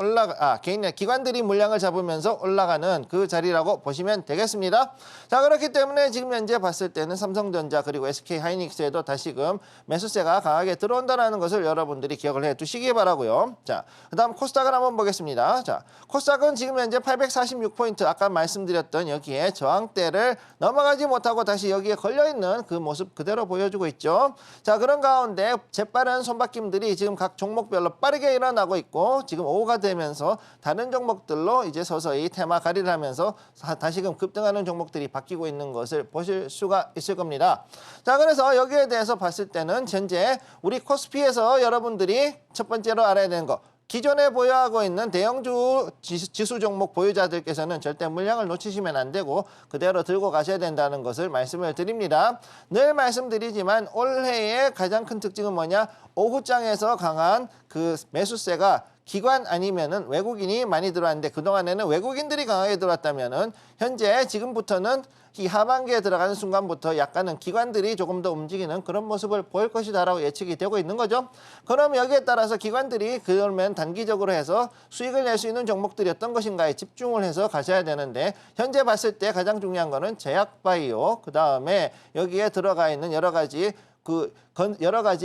Speaker 3: 기관들이 물량을 잡으면서 올라가는 그 자리라고 보시면 되겠습니다. 자, 그렇기 때문에 지금 현재 봤을 때는 삼성전자 그리고 SK하이닉스에도 다시금 매수세가 강하게 들어온다는 것을 여러분들이 기억을 해 두시기 바라고요. 자, 그다음 코스닥을 한번 보겠습니다. 자, 코스닥은 지금 현재 846포인트 아까 말씀드렸던 여기에 저항대를 넘어가지 못하고 다시 여기에 걸려있는 그 모습 그대로 보여주고 있죠. 자, 그런 가운데 재빠른 손바뀜들이 지금 각 종목별로 빠르게 일어나고 있고 지금 오후가 되면서 다른 종목들로 이제 서서히 테마 가리를 하면서 다시금 급등하는 종목들이 바뀌고 있는 것을 보실 수가 있을 겁니다. 자, 그래서 여기에 대해서 봤을 때는 현재 우리 코스피에서 여러분들이 첫 번째로 알아야 되는 거, 기존에 보유하고 있는 대형주 지수 종목 보유자들께서는 절대 물량을 놓치시면 안 되고 그대로 들고 가셔야 된다는 것을 말씀을 드립니다. 늘 말씀드리지만 올해의 가장 큰 특징은 뭐냐? 오후장에서 강한 그 매수세가 기관 아니면은 외국인이 많이 들어왔는데 그동안에는 외국인들이 강하게 들어왔다면은 현재 지금부터는 이 하반기에 들어가는 순간부터 약간은 기관들이 조금 더 움직이는 그런 모습을 보일 것이다라고 예측이 되고 있는 거죠. 그럼 여기에 따라서 기관들이 그러면 단기적으로 해서 수익을 낼 수 있는 종목들이 어떤 것인가에 집중을 해서 가셔야 되는데 현재 봤을 때 가장 중요한 거는 제약바이오, 그다음에 여기에 들어가 있는 여러 가지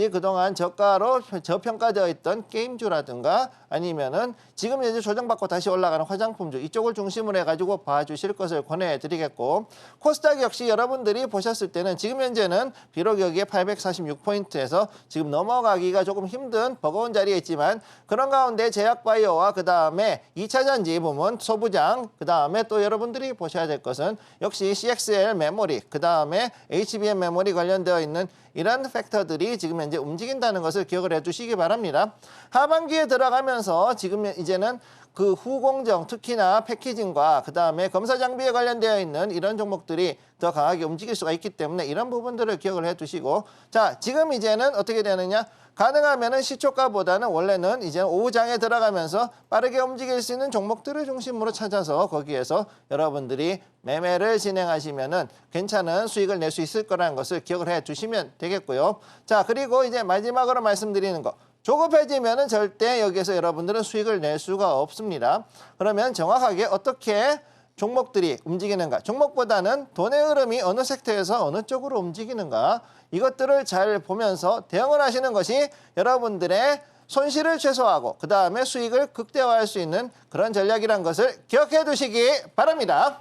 Speaker 3: 그동안 저가로 저평가되어 있던 게임주라든가 아니면은 지금 이제 조정받고 다시 올라가는 화장품주 이쪽을 중심으로 해가지고 봐주실 것을 권해드리겠고 코스닥 역시 여러분들이 보셨을 때는 지금 현재는 비록 여기에 846포인트에서 지금 넘어가기가 조금 힘든 버거운 자리에 있지만 그런 가운데 제약바이오와 그 다음에 2차전지 부문 소부장 그 다음에 또 여러분들이 보셔야 될 것은 역시 CXL 메모리 그 다음에 HBM 메모리 관련되어 있는 이런 팩터들이 지금 현재 움직인다는 것을 기억을 해주시기 바랍니다. 하반기에 들어가면서 지금 이제는 그 후공정 특히나 패키징과 그 다음에 검사 장비에 관련되어 있는 이런 종목들이 더 강하게 움직일 수가 있기 때문에 이런 부분들을 기억을 해두시고 자, 지금 이제는 어떻게 되느냐? 가능하면은 시초가보다는 원래는 이제 오후장에 들어가면서 빠르게 움직일 수 있는 종목들을 중심으로 찾아서 거기에서 여러분들이 매매를 진행하시면은 괜찮은 수익을 낼 수 있을 거라는 것을 기억을 해 두시면 되겠고요. 자, 그리고 이제 마지막으로 말씀드리는 거. 조급해지면은 절대 여기에서 여러분들은 수익을 낼 수가 없습니다. 그러면 정확하게 어떻게 종목들이 움직이는가? 종목보다는 돈의 흐름이 어느 섹터에서 어느 쪽으로 움직이는가? 이것들을 잘 보면서 대응을 하시는 것이 여러분들의 손실을 최소화하고 그 다음에 수익을 극대화할 수 있는 그런 전략이란 것을 기억해 두시기 바랍니다.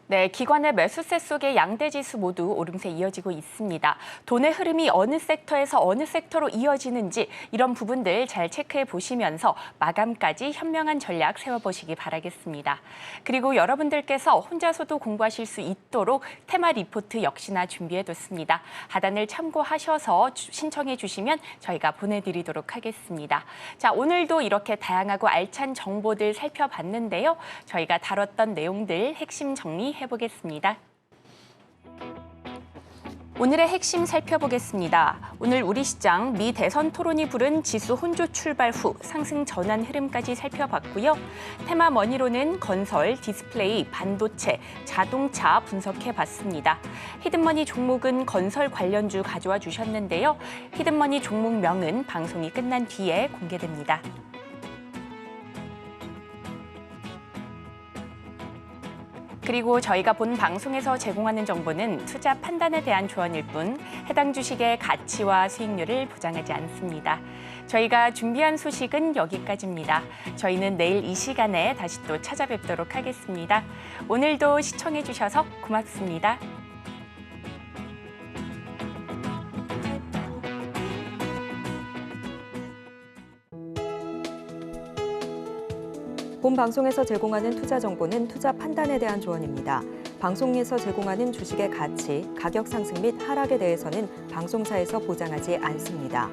Speaker 2: 네, 기관의 매수세 속에 양대지수 모두 오름세 이어지고 있습니다. 돈의 흐름이 어느 섹터에서 어느 섹터로 이어지는지 이런 부분들 잘 체크해 보시면서 마감까지 현명한 전략 세워보시기 바라겠습니다. 그리고 여러분들께서 혼자서도 공부하실 수 있도록 테마 리포트 역시나 준비해뒀습니다. 하단을 참고하셔서 신청해 주시면 저희가 보내드리도록 하겠습니다. 자, 오늘도 이렇게 다양하고 알찬 정보들 살펴봤는데요. 저희가 다뤘던 내용들 핵심 정리 해보겠습니다. 오늘의 핵심 살펴보겠습니다. 오늘 우리 시장 미 대선 토론이 부른 지수 혼조 출발 후 상승 전환 흐름까지 살펴봤고요. 테마 머니로는 건설, 디스플레이, 반도체, 자동차 분석해봤습니다. 히든머니 종목은 건설 관련주 가져와 주셨는데요. 히든머니 종목명은 방송이 끝난 뒤에 공개됩니다. 그리고 저희가 본 방송에서 제공하는 정보는 투자 판단에 대한 조언일 뿐 해당 주식의 가치와 수익률을 보장하지 않습니다. 저희가 준비한 소식은 여기까지입니다. 저희는 내일 이 시간에 다시 또 찾아뵙도록 하겠습니다. 오늘도 시청해 주셔서 고맙습니다.
Speaker 1: 본 방송에서 제공하는 투자 정보는 투자 판단에 대한 조언입니다. 방송에서 제공하는 주식의 가치, 가격 상승 및 하락에 대해서는 방송사에서 보장하지 않습니다.